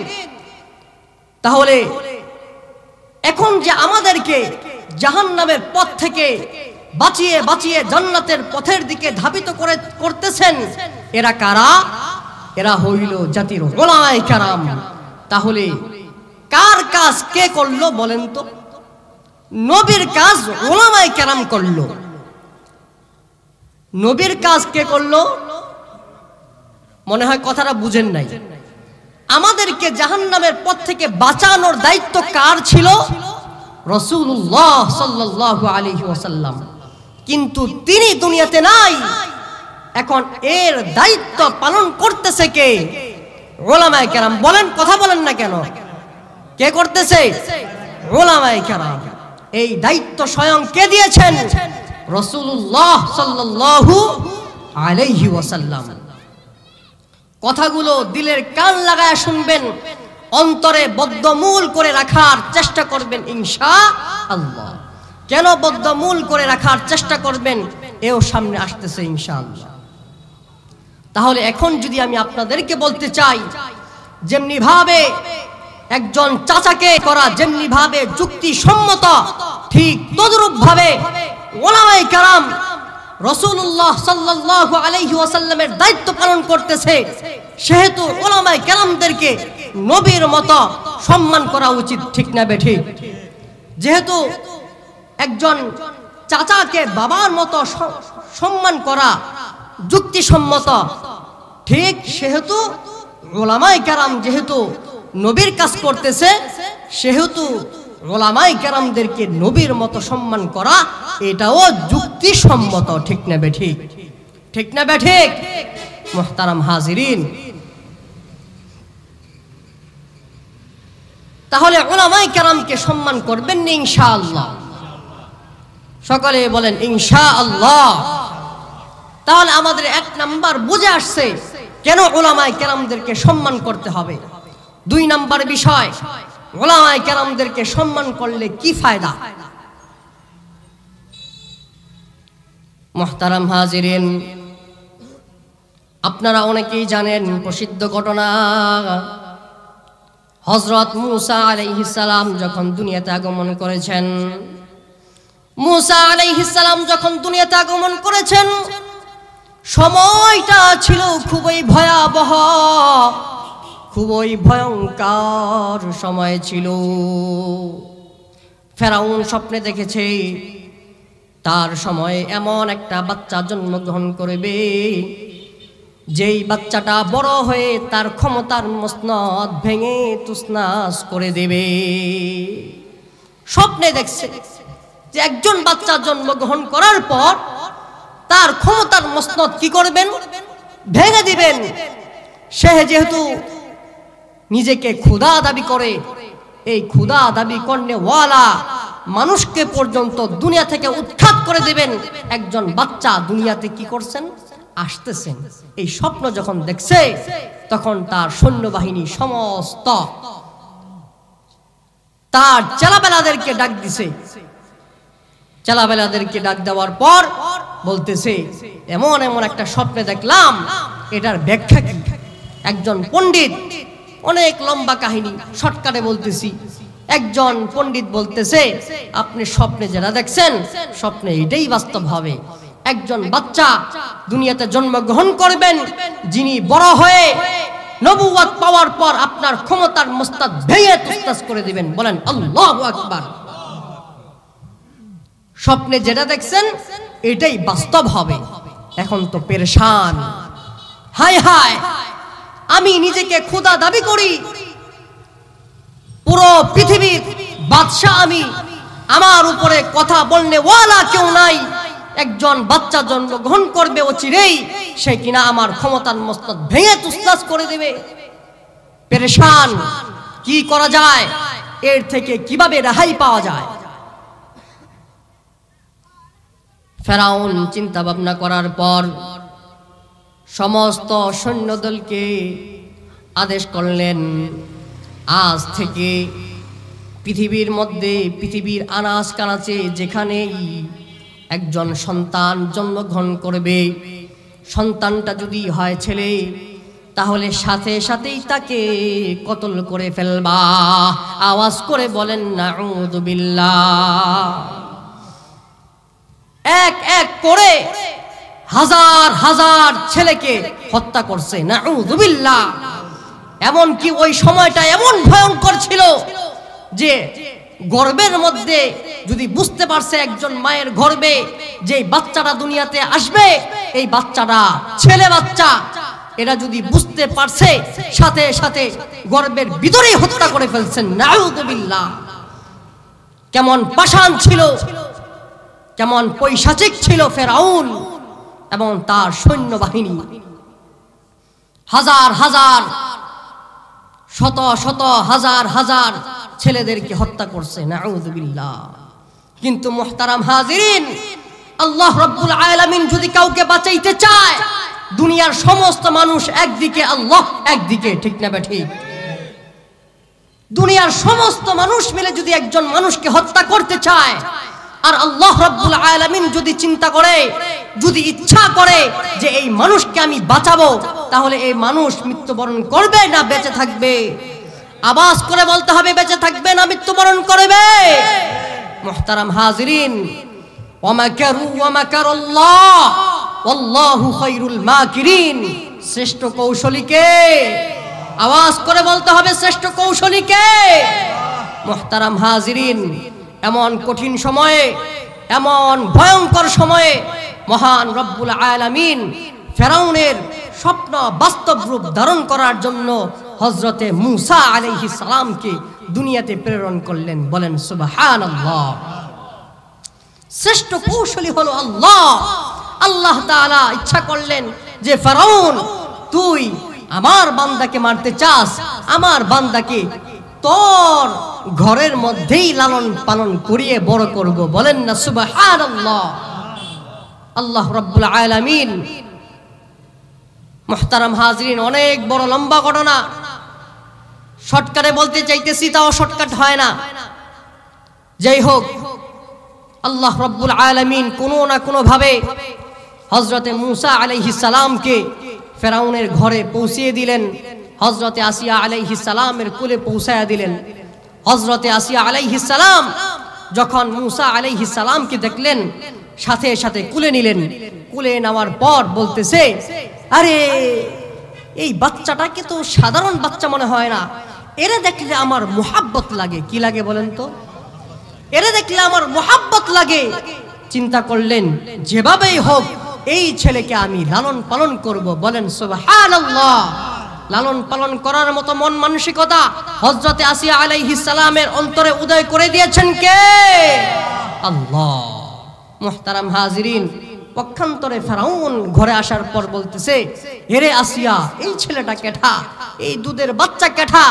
তাহলে এখন যে আমাদেরকে জাহান্নামের পথ থেকে বাঁচিয়ে বাঁচিয়ে জান্নাতের পথের দিকে ধাবিত করতেছেন, এরা কারা? এরা হইল জাতির উলামায়ে কেরাম। তাহলে কার কাজ কে করলো বলেন তো? নবীর কাজ উলামায়ে কেরাম করলো। নবীর কাজ কে করলো? মনে হয় কথাটা বুঝেন নাই। আমাদেরকে জাহান্নামের পথ থেকে বাঁচানোর দায়িত্ব কার ছিল? রাসূলুল্লাহ সাল্লাল্লাহু আলাইহি ওয়াসাল্লাম। কিন্তু তিনি দুনিয়াতে নাই। এখন এর দায়িত্ব পালন করতেছে কে? উলামায়ে কেরাম। বলেন, কথা বলেন না কেন? কে করতেছে? উলামায়ে কেরাম। এই দায়িত্ব স্বয়ং কে দিয়েছেন? রাসূলুল্লাহ সাল্লাল্লাহু আলাইহি ওয়াসাল্লাম। কথাগুলো দিলের কান লাগায় শুনবেন, অন্তরে বদ্ধমূল করে রাখার চেষ্টা করবেন ইনশাআল্লাহ। কেন বদ্ধমূল করে রাখার চেষ্টা করবেন? এও সামনে আসতেছে ইনশাআল্লাহ। তাহলে এখন যদি আমি আপনাদেরকে বলতে চাই, যেমনি ভাবে একজন চাচাকে করা যেমনি ভাবে যুক্তিসম্মত, ঠিক তদ্রূপ ভাবে উলামায়ে কেরাম রাসূলুল্লাহ সাল্লাল্লাহু আলাইহি ওয়াসাল্লামের দায়িত্ব পালন করতেছে, সেহেতু উলামায়ে কেরামদেরকে নবীর মতো সম্মান করা উচিত। ঠিক না বেঠিক? যেহেতু একজন চাচাকে বাবার মতো সম্মান করা যুক্তিসম্মত, ঠিক সেহেতু উলামায়ে কেরাম যেহেতু নবীর কাজ করতেছে, সেহেতু উলামায়ে কেরামদেরকে নবীর মতো সম্মান করা এটাও যুক্তিসম্মত। ঠিক না বেঠিক? ঠিক না বেঠিক? মুহতারাম হাজিরিন, তাহলে উলামায়ে কেরামকে সম্মান করবেন না ইনশাআল্লাহ? সকলে বলেন ইনশাআল্লাহ। তাহলে আমাদের এক নাম্বার বুঝে আসছে কেন উলামায়ে কেরামদেরকে সম্মান করতে হবে। 2 নাম্বার বিষয়, উলামায়ে কেরামদেরকে সম্মান করলে কি ফায়দা। মুহতারাম হাজিরিন, আপনারা অনেকেই জানেন প্রসিদ্ধ ঘটনা, হযরত মূসা আলাইহিস সালাম যখন দুনিয়াতে আগমন করেছেন, মূসা আলাইহিস সালাম যখন দুনিয়াতে আগমন করেছেন, সময়টা ছিল খুবই ভয়াবহ, খুবই ভয়ঙ্কর সময় ছিল। ফেরাউন স্বপ্নে দেখেছে তার সময়ে এমন একটা বাচ্চা জন্মগ্রহণ করবে, যেই বাচ্চাটা বড় হয়ে তার ক্ষমতার মসনদ ভেঙে তুসনাস করে দেবে। স্বপ্নে দেখছে যে একজন বাচ্চা জন্মগ্রহণ করার পর তার ক্ষমতার মসনদ কি করবেন? ভেঙে দিবেন। সে যেহেতু নিজেকে খোদা দাবি করে, এই খোদা দাবি করনেওয়ালা মানুষকে পর্যন্ত দুনিয়া থেকে উৎখাত করে দিবেন। একজন বাচ্চা দুনিয়াতে কি করছেন? আসতেছেন। এই স্বপ্ন যখন দেখছে তখন তার সৈন্যবাহিনী সমস্ত তার চেলাবেলাদেরকে ডাক দিছে। চেলাবেলাদেরকে ডাক দেওয়ার পর বলতেছে, এমন এমন একটা স্বপ্নে দেখলাম, এটার ব্যাখ্যা কি? একজন পণ্ডিত, অনেক লম্বা কাহিনী, শর্টকাটে বলতেছি। একজন পণ্ডিত বলতেছে, আপনি স্বপ্নে যেটা দেখছেন স্বপ্নে এটাই বাস্তব হবে। একজন বাচ্চা দুনিয়াতে জন্মগ্রহণ করবেন, যিনি বড় হয়ে নবুয়ত পাওয়ার পর আপনার ক্ষমতার মস্তক ভেঙে তুসতাস করে দিবেন। বলেন আল্লাহু আকবার। স্বপ্নে যেটা দেখছেন এটাই বাস্তব হবে। এখন তো পেরেশান, হায় হায়, আমি নিজেকে খোদা দাবি করি, পুরো পৃথিবীর বাদশা আমি, আমার উপরে কথা বলনে ওয়ালা কেউ নাই। একজন বাচ্চা জন্মগ্রহণ করবে অচিরেই, সে কিনা আমার ক্ষমতার মস্তক ভেঙে তুসতাস করে দেবে। পেরেশান, কি করা যায়? এর থেকে কিভাবে রেহাই পাওয়া যায়? ফেরাউন চিন্তা ভাবনা করার পর সমস্ত সৈন্যদলকে আদেশ করলেন, আজ থেকে পৃথিবীর মধ্যে, পৃথিবীর আনাচ কানাচে যেখানেই একজন সন্তান জন্মগ্রহণ করবে, সন্তানটা যদি হয় ছেলে, তাহলে সাথে সাথেই তাকে কতল করে ফেলবা। আওয়াজ করে বলেন নাউযু বিল্লাহ। এক এক করে হাজার হাজার ছেলেকে হত্যা করছে, নাউযু বিল্লাহ। এমনকি ওই সময়টা এমন ভয়ঙ্কর ছিল যে গর্ভের মধ্যে যদি বুঝতে পারছে একজন মায়ের গর্ভে যে বাচ্চাটা দুনিয়াতে আসবে, এই বাচ্চাটা ছেলে বাচ্চা, এরা যদি বুঝতে পারছে সাথে সাথে গর্ভের ভিতরেই হত্যা করে ফেলছেন, নাউযু বিল্লাহ। কেমন পাষাণ ছিল, কেমন পৈশাচিক ছিল ফেরাউন এবং তার সৈন্যবাহিনী। হাজার হাজার, শত শত হাজার হাজার ছেলেদেরকে হত্যা করছে, নাউযু বিল্লাহ। কিন্তু মুহতারাম হাজিরিন, আল্লাহ রাব্বুল আলামিন যদি কাউকে বাঁচাইতে চায়, দুনিয়ার সমস্ত মানুষ একদিকে, আল্লাহ একদিকে, ঠিক না ঠিক? দুনিয়ার সমস্ত মানুষ মিলে যদি একজন মানুষকে হত্যা করতে চায়, আর আল্লাহ রাব্বুল আলামিন যদি চিন্তা করে, যদি ইচ্ছা করে যে এই মানুষকে আমি বাঁচাবো, তাহলে এই মানুষ মৃত্যুবরণ করবে না বেঁচে থাকবে? আওয়াজ করে বলতে হবে, বেঁচে থাকবে না মৃত্যুবরণ করবে? মুহতারাম হাজিরিন, ওয়া মাকারু ওয়া মাকারাল্লাহ ওয়াল্লাহু খায়রুল মাকিরিন। শ্রেষ্ঠ কৌশলী কে? আওয়াজ করে বলতে হবে, শ্রেষ্ঠ কৌশলী কে? মুহতারাম হাজিরিন, এমন কঠিন সময়ে, এমন ভয়ঙ্কর সময়ে মহান রব্বুল আলামিন ফেরাউনের স্বপ্ন বাস্তব রূপ ধারণ করার জন্য হযরতে মূসা আলাইহিস সালামকে দুনিয়াতে প্রেরণ করলেন। বলেন সুবহানাল্লাহ। শ্রেষ্ঠ কৌশলী হলো আল্লাহ। আল্লাহ তাআলা ইচ্ছা করলেন যে ফেরাউন, তুই আমার বান্দাকে মারতে চাস, আমার বান্দাকে তোর ঘরের মধ্যেই লালন পালন করিয়ে বড় করব। বলেন না সুবহানাল্লাহ। আল্লাহ রাব্বুল আলামিন, মুহতারাম হাজিরিন, অনেক বড় লম্বা ঘটনা, শর্টকাটে বলতে চাইতেছি, তাও শর্টকাট হয় না। যাই হোক, আল্লাহ রাব্বুল আলামিন কোনো না কোনো ভাবে হযরতে মূসা আলাইহিস সালামকে ফেরাউনের ঘরে পৌঁছিয়ে দিলেন। হযরতে আসিয়া আলাইহিস সালামের কোলে পৌঁছায়া দিলেন। হযরতে আসিয়া আলাইহিস সালাম যখন মূসা আলাইহিস সালামকে দেখলেন, সাথে সাথে কুলে নিলেন। কুলে নেওয়ার পর বলতেছে, আরে এই বাচ্চাটাকে তো সাধারণ বাচ্চা মনে হয় না, এরা দেখলে আমার মুহাব্বত লাগে। কি লাগে বলেন তো? এরা দেখলে আমার মুহাব্বত লাগে। চিন্তা করলেন, যেভাবেই হোক এই ছেলেকে আমি লালন পালন করব। বলেন সুবহানাল্লাহ। লালন পালন করার মতো মন মানসিকতা হযরতে আসিয়া আলাইহিস সালামের অন্তরে উদয় করে দিয়েছেন কে? আল্লাহ। মুহতারাম হাজিরিন, পক্ষান্তরে ফেরাউন ঘরে আসার পর বলতেছে, হেরে আসিয়া, এই ছেলেটা কেঠা, এই দুধের বাচ্চা কেঠা,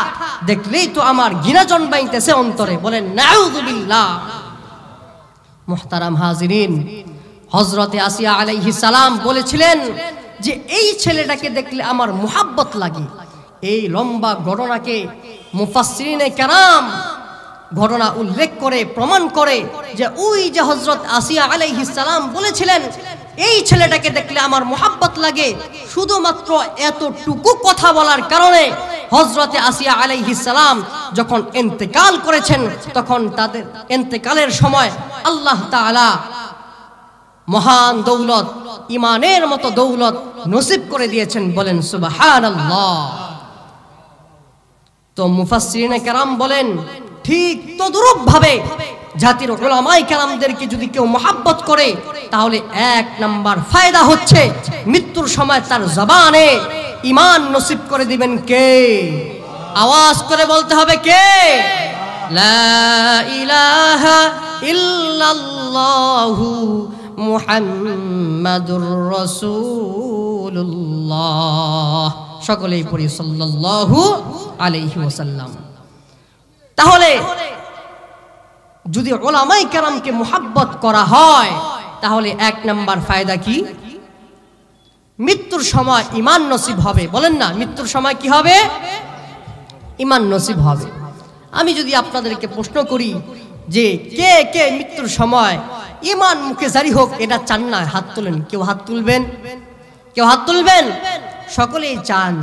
দেখলেই তো আমার ঘৃণা জন্মাইতেছে অন্তরে। বলেন নাউযুবিল্লাহ। মুহতারাম হাজিরিন, হযরতে আসিয়া আলাইহিস সালাম বলেছিলেন যে এই ছেলেটাকে দেখলে আমার মুহাব্বত লাগে। এই লম্বা ঘটনাকে মুফাসসিরিনে কেরাম ঘটনা উল্লেখ করে প্রমাণ করে যে ওই যে হযরত আসিয়া আলাইহিস সালাম বলেছিলেন এই ছেলেটাকে দেখলে আমার মুহাব্বত লাগে, শুধুমাত্র এতটুকু কথা বলার কারণে হযরতে আসিয়া আলাইহিস সালাম যখন ইন্তেকাল করেছেন, তখন তাদের ইন্তেকালের সময় আল্লাহ তাআলা মহান দৌলত, ইমানের মতো দৌলত নসিব করে দিয়েছেন। বলেন সুবহানাল্লাহ। তো মুফাসসিরিনে কেরাম বলেন, ঠিক তদ্রূপ ভাবে জাতির উলামায়ে কেরামদেরকে যদি কেউ মহব্বত করে, তাহলে এক নাম্বার ফায়দা হচ্ছে মৃত্যুর সময় তার জবানে ঈমান নসিব করে দিবেন কে? আওয়াজ করে বলতে হবে কে? লা ইলাহা ইল্লাল্লাহু মুহাম্মাদুর রাসূলুল্লাহ। সকলেই পড়ি সাল্লাল্লাহু আলাইহি ওয়াসাল্লাম। তাহলে যদি উলামায়ে কেরামকে মুহাব্বত করা হয়, তাহলে এক নাম্বার ফায়দা কি? মৃত্যুর সময় ঈমান নসিব হবে। বলেন না, মৃত্যুর সময় কি হবে? ঈমান নসিব হবে। আমি যদি আপনাদেরকে প্রশ্ন করি যে কে কে মৃত্যুর সময় ঈমান মুখে জারি হোক এটা চান না? হাত তোলেন। কেউ হাত তুলবেন? কেউ হাত তুলবেন? সকলেই চান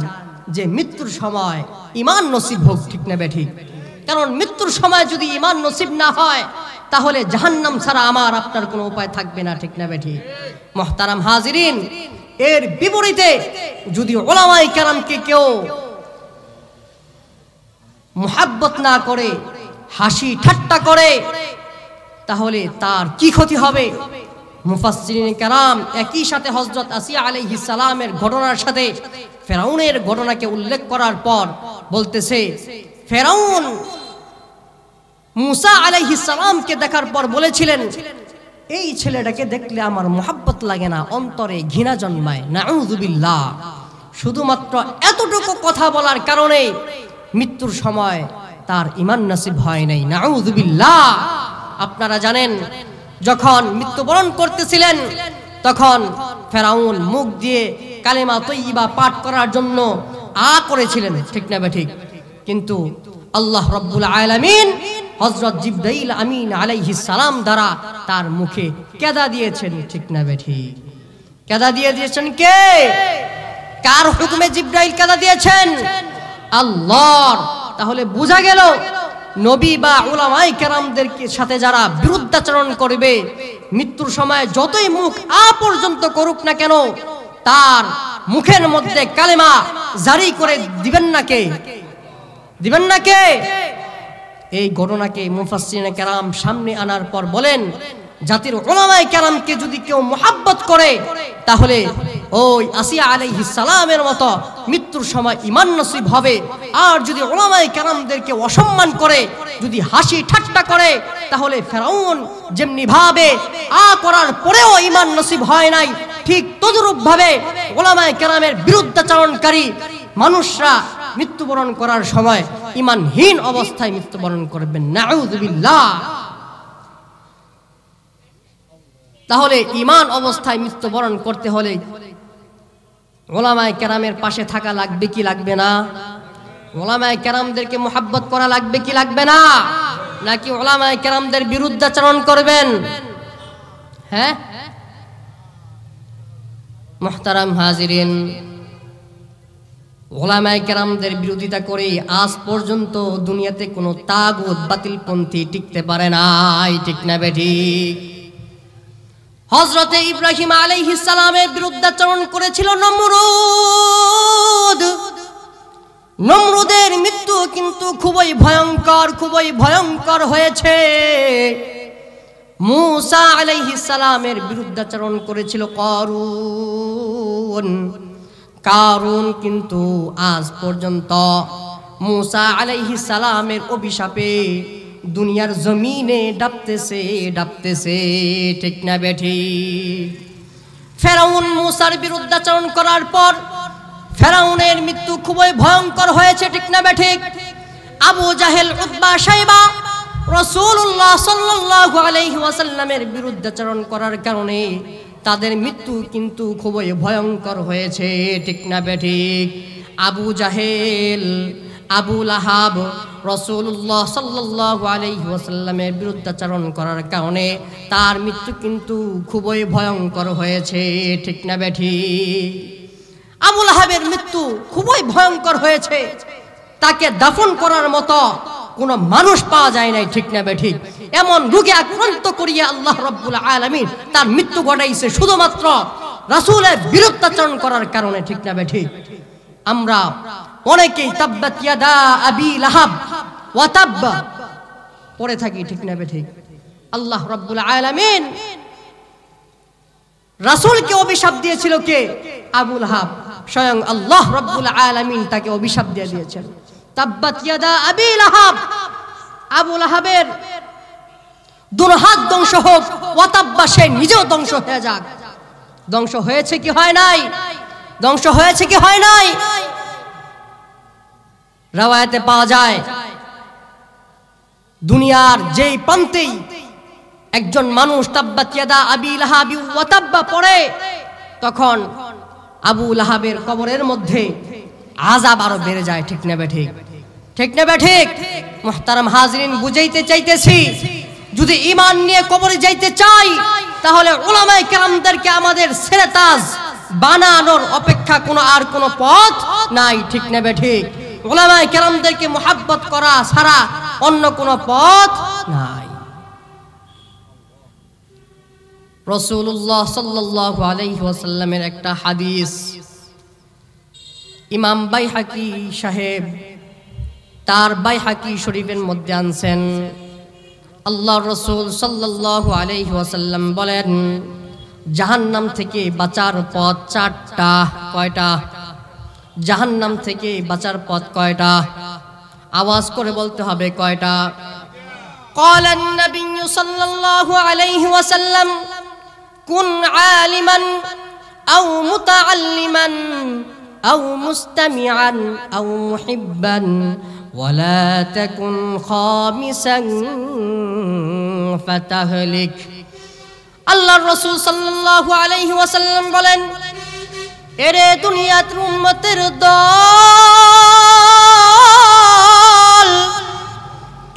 যে মৃত্যুর সময় ঈমান নসিব হোক, ঠিক না বেঠিক? কারণ মৃত্যুর সময় যদি ঈমান নসিব না হয়, তাহলে জাহান্নাম ছাড়া আমার আপনার কোনো উপায় থাকবে না, ঠিক না বেঠিক? মুহতারাম হাজিরিন, এর বিপরীতে যদি উলামায়ে কেরামকে কেউ মুহাব্বত না করে, হাসি ঠাট্টা করে, তাহলে তার কি ক্ষতি হবে? মুফাসসিরিনে কেরাম একই সাথে হযরত আসিয়া আলাইহিস সালামের ঘটনার সাথে ফেরাউনের ঘটনাকে উল্লেখ করার পর বলতেছে, ফেরাউন মূসা আলাইহিস সালামকে দেখার পর বলেছিলেন, এই ছেলেটাকে দেখলে আমার মুহাব্বত লাগে না, অন্তরে ঘৃণা জন্মায়। নাউযুবিল্লাহ। শুধুমাত্র এতটুকু কথা বলার কারণে মৃত্যুর সময় তার ঈমান নসিব হয় নাই। নাউযুবিল্লাহ। আপনারা জানেন, যখন মৃত্যুবরণ করতেছিলেন, তখন ফেরাউন মুখ দিয়ে কালেমা তয়্যিবা পাঠ করার জন্য করেছিলেন, ঠিক না বেঠিক? কিন্তু আল্লাহ রাব্বুল আলামিন হযরত জিবরাইল আমিন আলাইহিস সালাম দ্বারা তার মুখে কেদা দিয়েছেন, ঠিক না বেঠিক? কেদা দিয়ে দিয়েছেন কে? কার হুকুমে জিবরাইল কেদা দিয়েছেন? আল্লাহর। তাহলে বোঝা গেল, নবী বা উলামায়ে কেরামদের সাথে যারা বিরুদ্ধাচরণ করবে, মৃত্যুর সময় যতই মুখ পর্যন্ত করুক না কেন, তার মুখের মধ্যে কালেমা জারি করে দিবেন না কে? দিবেন না কে? এই ঘটনাকে মুফাসসিরিনে কেরাম সামনে আনার পর বলেন, জাতির উলামায়ে কেরামকে যদি কেউ মুহাব্বত করে, তাহলে ওই আসিয়া আলাইহিস সালামের মতো মৃত্যুর সময় ঈমান নসিব হবে। আর যদি উলামায়ে কেরামদেরকে অসম্মান করে, যদি হাসি ঠাট্টা করে, তাহলে ফেরাউন যেমনি ভাবে করার পরেও ঈমান নসিব হয় নাই, ঠিক তদ্রূপ ভাবে উলামায়ে কেরামের বিরুদ্ধাচরণকারী মানুষরা মৃত্যুবরণ করার সময় ঈমানহীন অবস্থায় মৃত্যুবরণ করবেন। নাউযুবিল্লাহ। তাহলে ঈমান অবস্থায় মৃত্যুবরণ করতে হলে উলামায়ে কেরামের পাশে থাকা লাগবে কি লাগবে না? উলামায়ে কেরামদেরকে মুহাব্বত করা লাগবে কি লাগবে না? নাকি উলামায়ে কেরামদের বিরুদ্ধাচরণ করবেন? হ্যাঁ মুহতারাম হাজিরিন, উলামায়ে কেরামদের বিরোধিতা করে আজ পর্যন্ত দুনিয়াতে কোনো তাগুত বাতিলপন্থী টিকতে পারে নাই, ঠিক না বেঠিক? হযরতে ইব্রাহিম আলাইহিস সালামের বিরুদ্ধাচরণ করেছিল নমরুদ। নমরুদের মৃত্যু কিন্তু খুবই ভয়ঙ্কর হয়েছে। মূসা আলাইহিস সালামের বিরুদ্ধাচরণ করেছিল কারুন কিন্তু আজ পর্যন্ত মূসা আলাইহিস সালামের অভিশাপে দুনিয়ার জমিনে ডাবতেছে, ঠিক না বেঠিক? ফেরাউন মূসার বিরুদ্ধাচরণ করার পর ফেরাউনের মৃত্যু খুবই ভয়ঙ্কর হয়েছে, ঠিক না বেঠিক? আবু জাহেল, উতবা, শাইবা রাসূলুল্লাহ সাল্লাল্লাহু আলাইহি ওয়াসাল্লামের বিরুদ্ধাচরণ করার কারণে তাদের মৃত্যু কিন্তু খুবই ভয়ঙ্কর হয়েছে, ঠিক না বেঠিক? আবু জাহেল, আবু লাহাব রাসূলুল্লাহ সাল্লাল্লাহু আলাইহি ওয়াসাল্লামের বিরুদ্ধাচরণ করার কারণে তার মৃত্যু কিন্তু খুবই ভয়ঙ্কর হয়েছে, ঠিক না বেঠিক? আবু লাহাবের মৃত্যু খুবই ভয়ঙ্কর হয়েছে। তাকে দাফন করার মতো কোনো মানুষ পাওয়া যায় নাই, ঠিক না বেঠিক? এমন রোগে আক্রান্ত করিয়া আল্লাহ রাব্বুল আলামিন তার মৃত্যু ঘটাইছে শুধুমাত্র রাসূলের বিরুদ্ধাচরণ করার কারণে, ঠিক না বেঠিক? আমরা অনেকেই তাব্বাত ইয়াদা আবি লাহাব ওয়া তাব্বা পড়ে থাকি, ঠিক না বেঠিক? আল্লাহ রাব্বুল আলামিন রাসূলকে অভিশাপ দিয়েছিল কে? আবু লাহাব। স্বয়ং আল্লাহ রাব্বুল আলামিন তাকে অভিশাপ দিয়ে দিয়েছেন, তাব্বাত ইয়াদা আবি লাহাব, আবু লাহাবের দুই হাত ধ্বংস হোক, ওয়া তাব্বা, সে নিজেও ধ্বংস হয়ে যাক। ধ্বংস হয়েছে কি হয় নাই? ধ্বংস হয়েছে কি হয় নাই? রাওয়ায়াতে পাওয়া যায় দুনিয়ার যেই প্রান্তেই একজন মানুষ তাব্বাত ইয়াদা আবি লাহাব ওয়া তাব্বা পড়ে, তখন আবু লাহাবের কবরের মধ্যে আযাব আরো বেড়ে যায়, ঠিক না বেঠিক? ঠিক না বেঠিক? মুহতারাম হাজরিন, বুঝাইতে চাইতেছি, যদি ঈমান নিয়ে কবরে যাইতে চাই তাহলে উলামায়ে কেরামদেরকে আমাদের সেরেতাজ বানানোর অপেক্ষা কোনো পথ নাই, ঠিক না বেঠিক? উলামায়ে কেরামদেরকে মুহাব্বত করা ছাড়া অন্য কোনো পথ নাই। রাসূলুল্লাহ সাল্লাল্লাহু আলাইহি ওয়াসাল্লামের একটা হাদিস ইমাম বাইহাকি সাহেব তার বাইহাকি শরীফের মধ্যে আনছেন। আল্লাহর রাসূল সাল্লাল্লাহু আলাইহি ওয়াসাল্লাম বলেন, জাহান্নাম থেকে বাঁচার পথ চারটা। কয়টা? জাহান্নাম থেকে বাঁচার পথ কয়টা? আওয়াজ করে বলতে হবে, কয়টা? قال النبي صلى الله عليه وسلم كن عالما أو متعلما أو مستمعا أو محبا ولا تكن خامسا فتهلك। আল্লাহর রাসূল সাল্লাল্লাহু আলাইহি ওয়াসাল্লাম বলেন, এরে দুনিয়ার উম্মতের দল,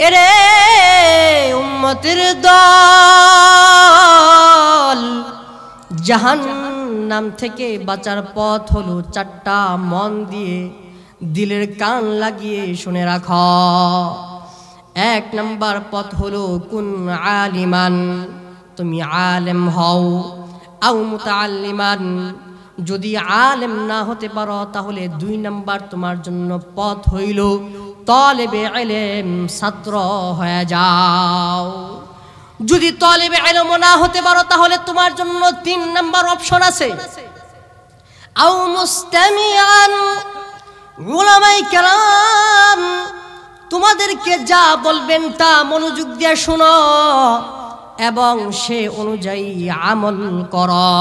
এরে উম্মতের দল, জাহান্নাম থেকে বাঁচার পথ হলো চারটা। মন দিয়ে দিলের কান লাগিয়ে শুনে রাখো। এক নাম্বার পথ হলো কুন আলিমান, তুমি আলেম হও। আও মুতাআল্লিমান, যদি আলেম না হতে পারো তাহলে দুই নাম্বার তোমার জন্য পথ হইল তালেবে ইলম, ছাত্র হয়ে যাও। যদি তালেবে ইলম না হতে পারো তাহলে তোমার জন্য তিন নাম্বার অপশন আছে, আও মুস্তামিআন। উলামায়ে কেরাম তোমাদেরকে যা বলবেন তা মনোযোগ দিয়ে শোনো এবং সে অনুযায়ী আমল করো।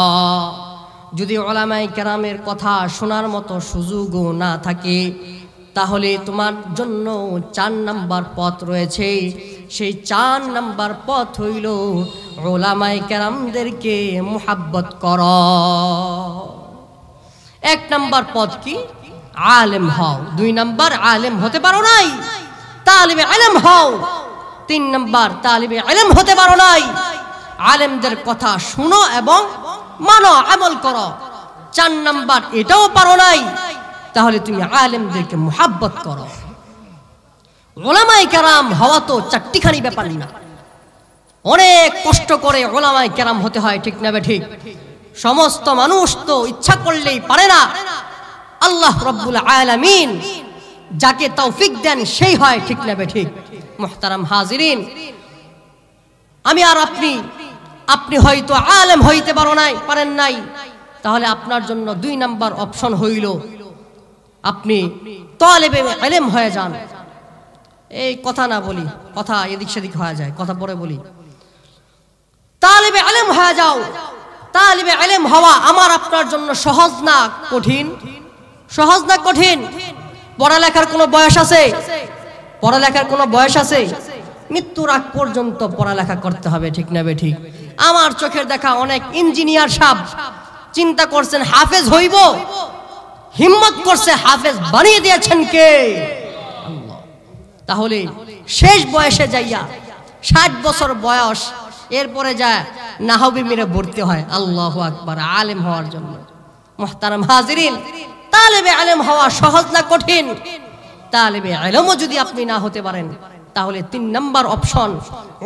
যদি উলামায়ে কেরামের কথা শোনার মতো সুযোগও না থাকে তাহলে তোমার জন্য ৪ নাম্বার পথ রয়েছে। সেই ৪ নাম্বার পথ হইল উলামায়ে কেরামদেরকে মুহাব্বত করো। ১ নাম্বার পথ কি? আলেম হও। ২ নাম্বার আলেম হতে পারো নাই, তালিবে ইলম হও। ৩ নাম্বার তালিবে ইলম হতে পারো নাই, আলেমদের কথা শুনো এবং মানো, আমল করো। ৪ নাম্বার এটাও পারো নাই, তাহলে তুমি আলেমদেরকে মুহাব্বত করো। উলামায়ে কেরাম হওয়া তো চারটিখানি ব্যাপার না, অনেক কষ্ট করে উলামায়ে কেরাম হতে হয়, ঠিক না ঠিক? সমস্ত মানুষ তো ইচ্ছা করলেই পারে না, আল্লাহ রাব্বুল আলামিন যাকে তৌফিক দেন সেই হয়, ঠিক না ঠিক? মুহতারাম হাজিরিন, আমি আর আপনি হয়তো আলেম হইতে পারেন নাই, তাহলে আপনার জন্য 2 নাম্বার অপশন হইল আপনি তালেবে ইলম হয়ে যান। এই কথা না বলি, কথা এদিক সেদিক হয়ে যায়, কথা পরে বলি। তালেবে ইলম হয়ে যাও। তালেবে ইলম হওয়া আমার আপনার জন্য সহজ না কঠিন? সহজ না কঠিন? পড়ালেখার কোনো বয়স আছে? পড়ালেখার কোনো বয়স আছে? মৃত্যুর আগ পর্যন্ত পড়ালেখা করতে হবে, ঠিক না ঠিক? আমার চোখের দেখা অনেক ইঞ্জিনিয়ার সাহেব চিন্তা করছেন হাফেজ হইব, হিম্মত করছে, হাফেজ বানিয়ে দিয়েছেন কে? আল্লাহ। তাহলে শেষ বয়সে যাইয়া 60 বছর বয়স, এরপরে যায় নাহবি মিরে ভর্তি হয়, আল্লাহু আকবার, আলেম হওয়ার জন্য। মুহতারাম হাজিরিন, তালেবে ইলম হওয়া সহজ না কঠিন? তালেবে ইলমও যদি আপনি না হতে পারেন, তাহলে 3 নাম্বার অপশন,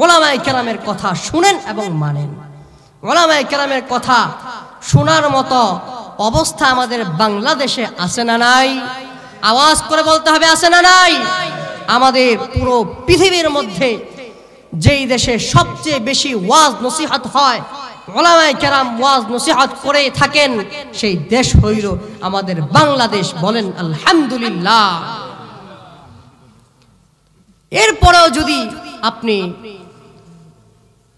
উলামায়ে কেরামের কথা শুনেন এবং মানেন। উলামায়ে কেরামের কথা শোনার মতো অবস্থা আমাদের বাংলাদেশে আছে না নাই? আওয়াজ করে বলতে হবে, আছে না নাই? আমাদের পুরো পৃথিবীর মধ্যে যেই দেশে সবচেয়ে বেশি ওয়াজ নসিহত হয়, উলামায়ে কেরাম ওয়াজ নসিহত করে থাকেন, সেই দেশ হইল আমাদের বাংলাদেশ। বলেন আলহামদুলিল্লাহ। এরপরেও যদি আপনি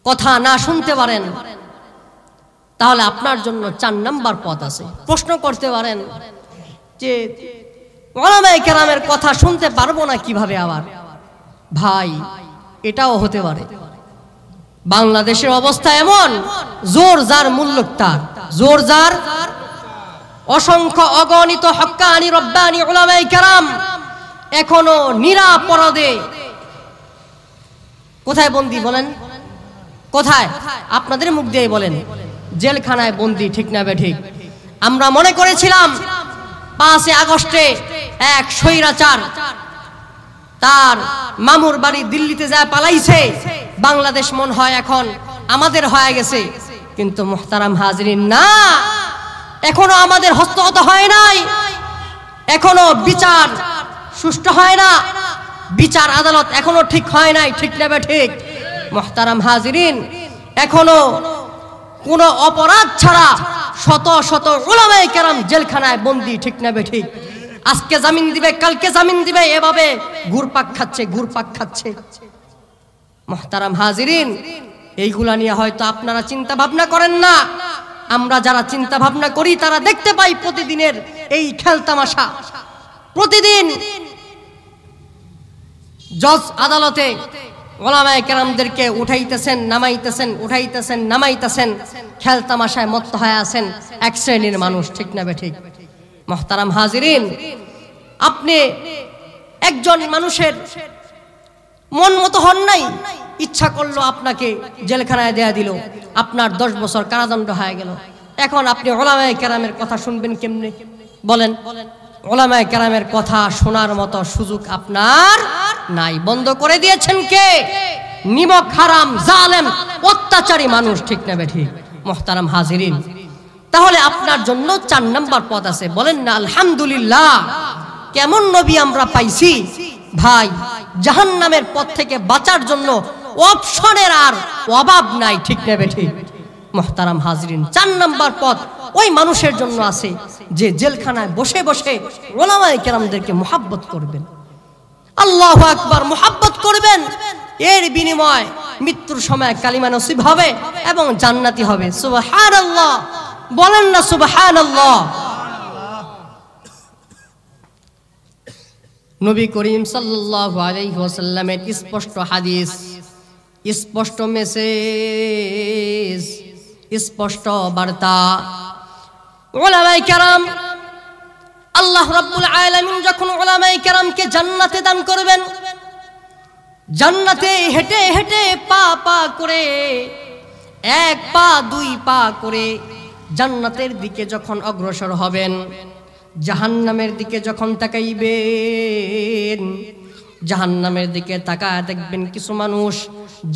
কথা না শুনতে পারেন, তাহলে আপনার জন্য 4 নাম্বার পথ আছে। প্রশ্ন করতে পারেন যে উলামায়ে কেরামের কথা শুনতে পারবো না কিভাবে? আবার ভাই, এটাও হতে পারে। বাংলাদেশের অবস্থা এমন, জোর যার মূল্য তার, জোর যার। অসংখ্য অগণিত হক্কানি রব্বানি উলামায়ে কেরাম এখনো নিরাপরাধে কোথায় বন্দী? বলেন কোথায়? আপনাদের মুখ দিয়ে বলেন, জেলখানায় বন্দী, ঠিক না ঠিক? আমরা মনে করেছিলাম 5 আগস্টে এক স্বৈরাচার তার মামুর বাড়ি দিল্লিতে যায় পালাইছে, বাংলাদেশ মন হয় এখন আমাদের হয়ে গেছে। কিন্তু মুহতারাম হাজিরিন, না, এখনো আমাদের হস্তগত হয় নাই, এখনো বিচার সুষ্ঠু হয় না, বিচার আদালত এখনো ঠিক হয় নাই, ঠিক না ঠিক? মুহতারাম হাজিরিন, এখনো কোনো অপরাধ ছাড়া শত শত উলামায়ে কেরাম জেলখানায় বন্দী, ঠিক না ঠিক? আজকে জামিন দিবে, কালকে জামিন দিবে, এভাবে ঘুরপাক খাচ্ছে। মুহতারাম হাজিরিন, এইগুলা নিয়ে হয়তো আপনারা চিন্তা ভাবনা করেন না। আমরা যারা চিন্তা ভাবনা করি তারা দেখতে পাই প্রতিদিনের এই খেলতামাশা। প্রতিদিন জজ আদালতে উলামায়ে কেরামদেরকে উঠাইতেছেন নামাইতেছেন, খেলতামাশায় মত্ত হয়ে আছেন এক শ্রেণীর মানুষ, ঠিক না ঠিক? মুহতারাম হাজিরিন, আপনি একজন মানুষের মন মতো হন নাই, ইচ্ছা করলো আপনাকে জেলখানায় দেয়া দিল, আপনার 10 বছর কারাদণ্ড হয়ে গেল। এখন আপনি উলামায়ে কেরামের কথা শুনবেন কেমনে? বলেন। উলামায়ে কেরামের কথা শোনার মতো সুযোগ আপনার নাই। বন্ধ করে দিয়েছেন কে? নিমক হারাম, জালেম, অত্যাচারী মানুষ, ঠিক না ঠিক? মুহতারাম হাজিরিন, তাহলে আপনার জন্য 4 নাম্বার পথ আছে। বলেন না আলহামদুলিল্লাহ। কেমন নবী আমরা পাইছি ভাই! জাহান্নামের পথ থেকে বাঁচার জন্য অপশনের আর অভাব নাই, ঠিক না ঠিক? মুহতারাম হাজিরিন, 4 নাম্বার পথ ওই মানুষের জন্য আছে যে জেলখানায় বসে বসে উলামায়ে কেরামদেরকে মুহাব্বত করবেন। আল্লাহু আকবার, মুহাব্বত করবেন। এর বিনিময় মৃত্যুর সময় কালিমা নসিব হবে এবং জান্নাতি হবে। সুবহানাল্লাহ, বলেন না সুবহানাল্লাহ। নবী করিম সাল্লাল্লাহু আলাইহি ওয়াসাল্লামের স্পষ্ট হাদিস, স্পষ্ট মেসেজ, স্পষ্ট বার্তা। উলামায়ে কেরাম, আল্লাহ রাব্বুল আলামিন যখন উলামায়ে কেরামকে জান্নাতে দান করবেন, জান্নাতে হেঁটে হেঁটে পা করে, 1 পা 2 পা করে জান্নাতের দিকে যখন অগ্রসর হবেন, জাহান্নামের দিকে যখন তাকাইবেন, জাহান্নামের দিকে তাকায় দেখবেন কিছু মানুষ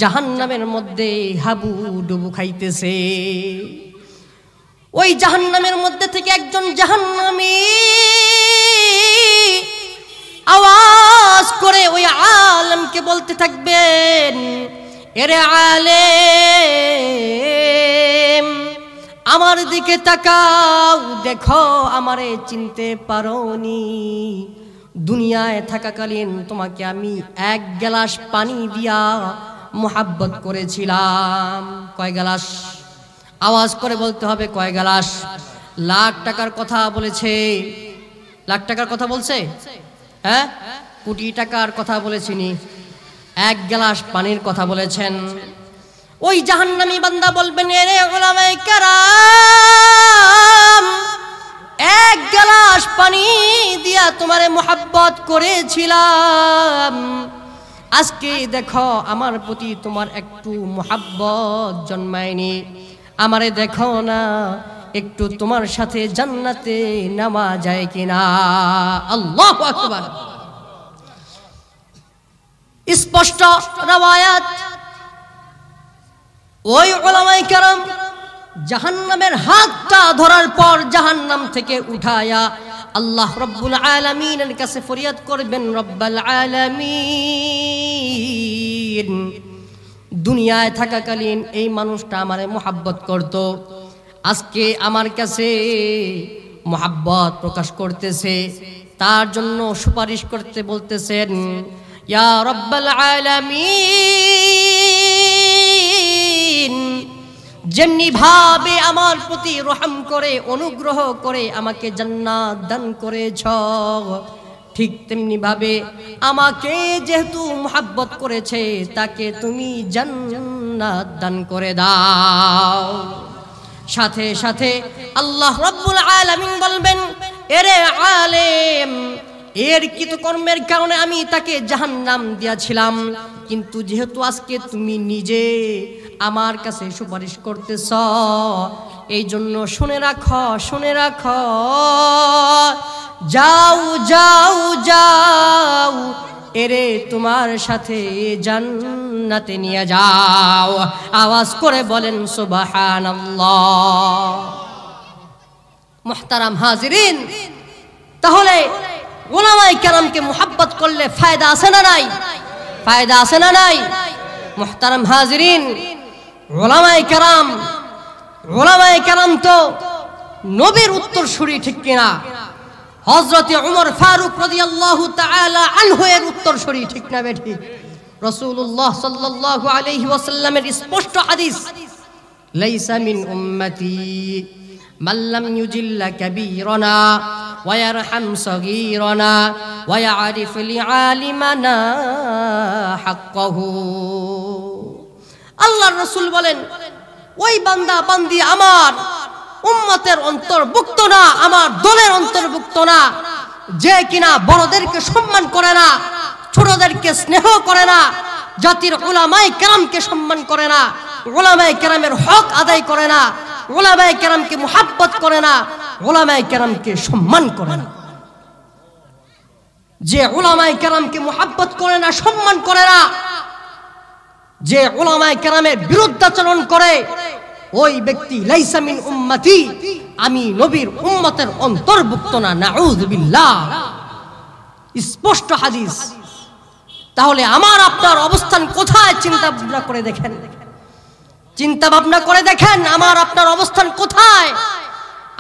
জাহান্নামের মধ্যে হাবুডুবু খাইতেছে। ওই জাহান্নামের মধ্যে থেকে একজন জাহান্নামী আওয়াজ করে ওই আলেমকে বলতে থাকবেন, এরে আলেম আমার দিকে তাকাও, দেখো আমারে চিনতে পারোনি। দুনিয়ায় থাকাকালীন তোমাকে আমি এক গ্লাস পানি দিয়া মোহাব্বত করেছিলাম। কয় গ্লাস? আওয়াজ করে বলতে হবে কয় গ্লাস? লাখ টাকার কথা বলেছে, লাখ টাকার কথা বলছে, হ্যাঁ কোটি টাকার কথা বলেছিনি, এক গ্লাস পানির কথা বলেছেন। ওই জাহান্নামী বান্দা বলবেন, এরে উলামায়ে কেরাম এক গ্লাস পানি দিয়া তোমারে মোহাব্বত করেছিলাম, আজকে দেখো আমার প্রতি তোমার একটু মোহাব্বত জন্মায়নি, আমারে দেখো না একটু তোমার সাথে জান্নাতে নামা যায় কিনা। আল্লাহু আকবার। স্পষ্ট রওয়ায়াত। ওই উলামায়ে কেরাম জাহান্নামের হাতটা ধরার পর জাহান্নাম থেকে উঠায়া আল্লাহ রব্বুল আলামিনের কাছে ফরিয়াদ করবেন, রব্বাল আলামিন দুনিয়ায় থাকাকালীন এই মানুষটা আমারে মোহাব্বত করত, আজকে আমার কাছে মোহাব্বত প্রকাশ করতেছে, তার জন্য সুপারিশ করতে বলতেছেন, ইয়া রব্বাল আলামিন যেমনি ভাবে আমার প্রতি রহম করে অনুগ্রহ করে আমাকে জান্নাত দান করেছ, ঠিক তেমনি ভাবে আমাকে যেহেতু মোহাব্বত করেছে তাকে তুমি জান্নাত দান করে দাও। সাথে সাথে আল্লাহ রাব্বুল আলামিন বলবেন, এরে আলেম এর কৃতকর্মের কারণে আমি তাকে জাহান্নাম দিয়েছিলাম, কিন্তু যেহেতু আজকে তুমি নিজে আমার কাছে সুপারিশ করতেছ, এই জন্য শুনে রাখো, শুনে রাখো, যাও যাও যাও এরে তোমার সাথে জান্নাতে নিয়ে যাও। আওয়াজ করে বলেন সুবহানাল্লাহ। মুহতারাম হাজিরিন, তাহলে উলামায়ে কেরামকে মুহাব্বত করলে ফায়দা আছে না নাই? ফায়দা আছে না নাই? মুহতারাম হাজিরিন, উলামায়ে কেরাম তো নবীর উত্তরসূরি, ঠিক কিনা? হযরত উমর ফারুক রাদিয়াল্লাহু তাআলা আনহু এর উত্তরসূরি, ঠিক না বেঠি? রাসূলুল্লাহ সাল্লাল্লাহু আলাইহি ওয়াসাল্লামের স্পষ্ট হাদিস, লাইসা মিন উম্মতি মান লাম ইউজিল্লা কাবীরানা ওয়া ইয়ারহাম সগীরানা ওয়া ইয়ারিফ লিআলিমানা হাক্কাহু। আল্লাহর রাসূল বলেন, ওই বান্দা বান্দি আমার উম্মতের অন্তর্ভুক্ত না, আমার দলের অন্তর্ভুক্ত না, যে কিনা বড়দেরকে সম্মান করে না, ছোটদেরকে স্নেহ করে না, জাতির উলামায়ে কেরামকে সম্মান করে না, উলামায়ে কেরামের হক আদায় করে না, উলামায়ে কেরামকে মুহাব্বত করে না, উলামায়ে কেরামকে সম্মান করে না। যে উলামায়ে কেরামকে মুহাব্বত করে না, সম্মান করে না, যে উলামায়ে কেরামের বিরুদ্ধাচরণ করে, ওই ব্যক্তি লাইসা মিন উম্মতি, আমি নবীর উম্মতের অন্তর্ভুক্ত না। নাউযু বিল্লাহ। স্পষ্ট হাদিস। তাহলে আমার আপনার অবস্থান কোথায়? চিন্তা ভাবনা করে দেখেন, চিন্তা ভাবনা করে দেখেন আমার আপনার অবস্থান কোথায়।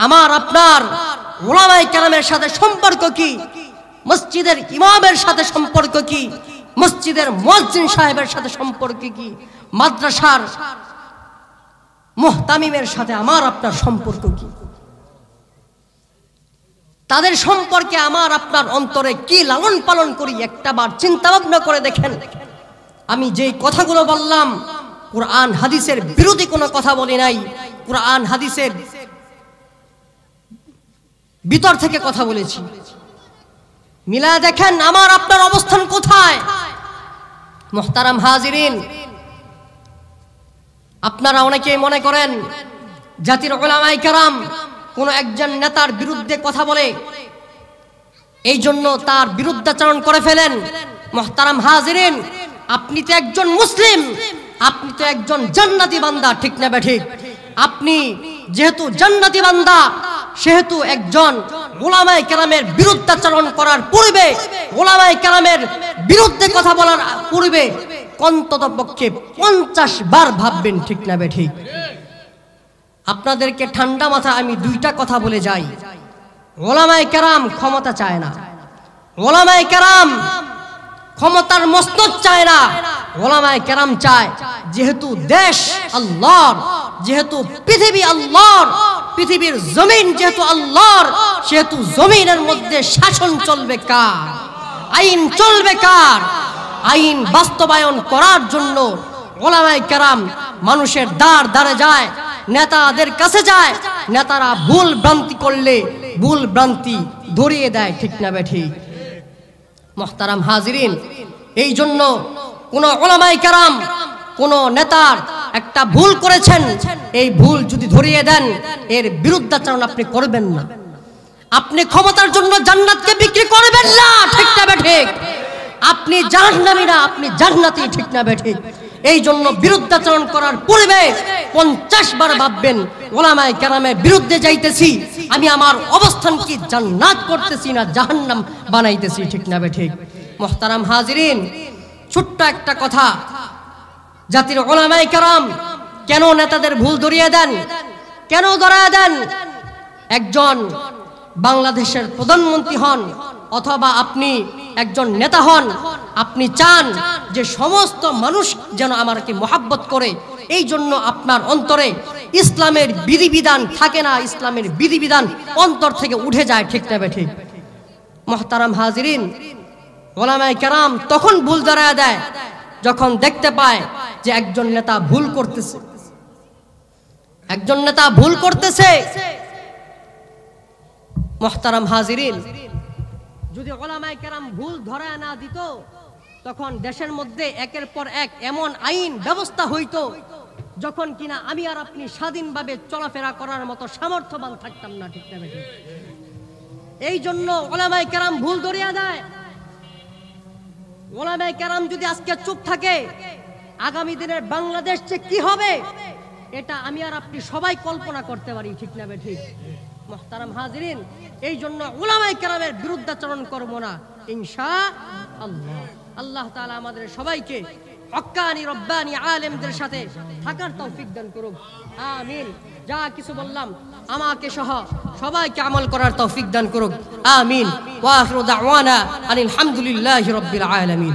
আমার আপনার উলামায়ে কেরামের সাথে সম্পর্ক কি? মসজিদের ইমামের সাথে সম্পর্ক কি? মসজিদের মুয়াজ্জিন সাহেবের সাথে সম্পর্ক কি? মাদ্রাসার মুহতামিমের সাথে আমার আপনার সম্পর্ক কি? তাদের সম্পর্কে আমার আপনার অন্তরে কি লালন পালন করি? একটাবার চিন্তা ভাবনা করে দেখেন। আমি যেই কথাগুলো বললাম কুরআন হাদিসের বিরোধী কোনো কথা বলি নাই, কুরআন হাদিসের ভিতর থেকে কথা বলেছি। মিলা দেখেন আমার আপনার অবস্থান কোথায়। মুহতারাম হাজিরিন, আপনারা অনেকেই মনে করেন জাতির উলামায়ে কেরাম কোন একজন নেতার বিরুদ্ধে কথা বলে এই জন্য তার বিরুদ্ধাচরণ করে ফেলেন। মুহতারাম হাজিরিন, আপনি তো একজন মুসলিম, আপনি তো একজন জান্নাতি বান্দা, ঠিক না বেঠিক? আপনি যেহেতু জান্নাতি বান্দা, সেহেতু একজন উলামায়ে কেরামের বিরুদ্ধাচরণ করার পূর্বে, উলামায়ে কেরামের বিরুদ্ধে কথা বলার পূর্বে অন্ততপক্ষে 50 বার ভাববেন, ঠিক না বেঠিক? আপনাদেরকে ঠান্ডা মাথায় আমি দুইটা কথা বলে যাই। উলামায়ে কেরাম ক্ষমতা চায় না, উলামায়ে কেরাম ক্ষমতার মসনদ চায় না। উলামায়ে কেরাম চায় যেহেতু দেশ আল্লাহর, যেহেতু পৃথিবী আল্লাহর, পৃথিবীর জমিন যেহেতু আল্লাহর, সেহেতু জমিনের মধ্যে শাসন চলবে কার? আইন চলবে কার? আইন বাস্তবায়ন করার জন্য উলামায়ে কেরাম মানুষের দ্বারে দ্বারে যায়, নেতাদের কাছে যায়। নেতারা ভুল ভ্রান্তি করলে ভুল ভ্রান্তি ধরিয়ে দেয়, ঠিক না বেঠিক? মুহতারাম হাজিরিন, এই জন্য কোন উলামায়ে কেরাম কোন নেতার একটা ভুল করেছেন, এই ভুল যদি ধরিয়ে দেন, এর বিরুদ্ধাচরণ আপনি করবেন না। আপনি ক্ষমতার জন্য জান্নাতকে বিক্রি করবেন না, ঠিক না বেঠিক? আপনি জাহান্নামী না, আপনি জান্নাতি, ঠিক না বেঠিক? এই জন্য বিরুদ্ধাচরণ করার পূর্বে 50 বার ভাববেন, উলামায়ে কেরামের বিরুদ্ধে যাইতেছি, আমি আমার অবস্থান কি জান্নাত করতেছি না জাহান্নাম বানাইতেছি, ঠিক না বেঠিক? মুহতারাম হাজিরিন, ছোট্ট একটা কথা, জাতির উলামায়ে কেরাম কেন নেতাদের ভুল ধরিয়ে দেন? কেন ধরায় দেন? একজন বাংলাদেশের প্রধানমন্ত্রী হন অথবা আপনি একজন নেতা হন, আপনি চান যে সমস্ত মানুষ যেন আমাকে মহাব্বত করে, এই জন্য আপনার অন্তরে ইসলামের বিধিবিধান থাকে না, ইসলামের বিধিবিধান অন্তর থেকে উঠে যায়, ঠিক না বেঠিক? মুহতারাম হাজিরিন, উলামায়ে কেরাম তখন ভুল ধরায় দেয় যখন দেখতে পায় যে একজন নেতা ভুল করতেছে, একজন নেতা ভুল করতেছে। মুহতারাম হাজিরিন, যদি উলামায়ে কেরাম ভুল ধরায় না দিত, তখন দেশের মধ্যে একের পর এক এমন আইন ব্যবস্থা হইতো যখন কিনা আমি আর আপনি স্বাধীনভাবে চলাফেরা করার মতো সামর্থ্যবান থাকতাম না, ঠিক না বেঠিক? এই জন্য উলামায়ে কেরাম ভুল ধরিয়ে দেয়। উলামায়ে কেরাম যদি আজকে চুপ থাকে, আগামী দিনের বাংলাদেশ যে কি হবে এটা আমি আর আপনি সবাই কল্পনা করতে পারি, ঠিক না বেঠিক? মুহতারাম হাজিরিন, এই জন্য উলামায়ে কেরামের বিরুদ্ধাচরণ করব না ইনশাআল্লাহ। আল্লাহ তাআলা আমাদের সবাইকে হক্কানি রব্বানি আলেমদের সাথে থাকার তৌফিক দান করুক, আমিন। যা কিছু বললাম আমাকে সহ সবাইকে আমল করার তৌফিক দান করুক, আমিন। ওয়া আখিরু দাওয়ানা আনিল হামদুলিল্লাহি রাব্বিল আলামিন।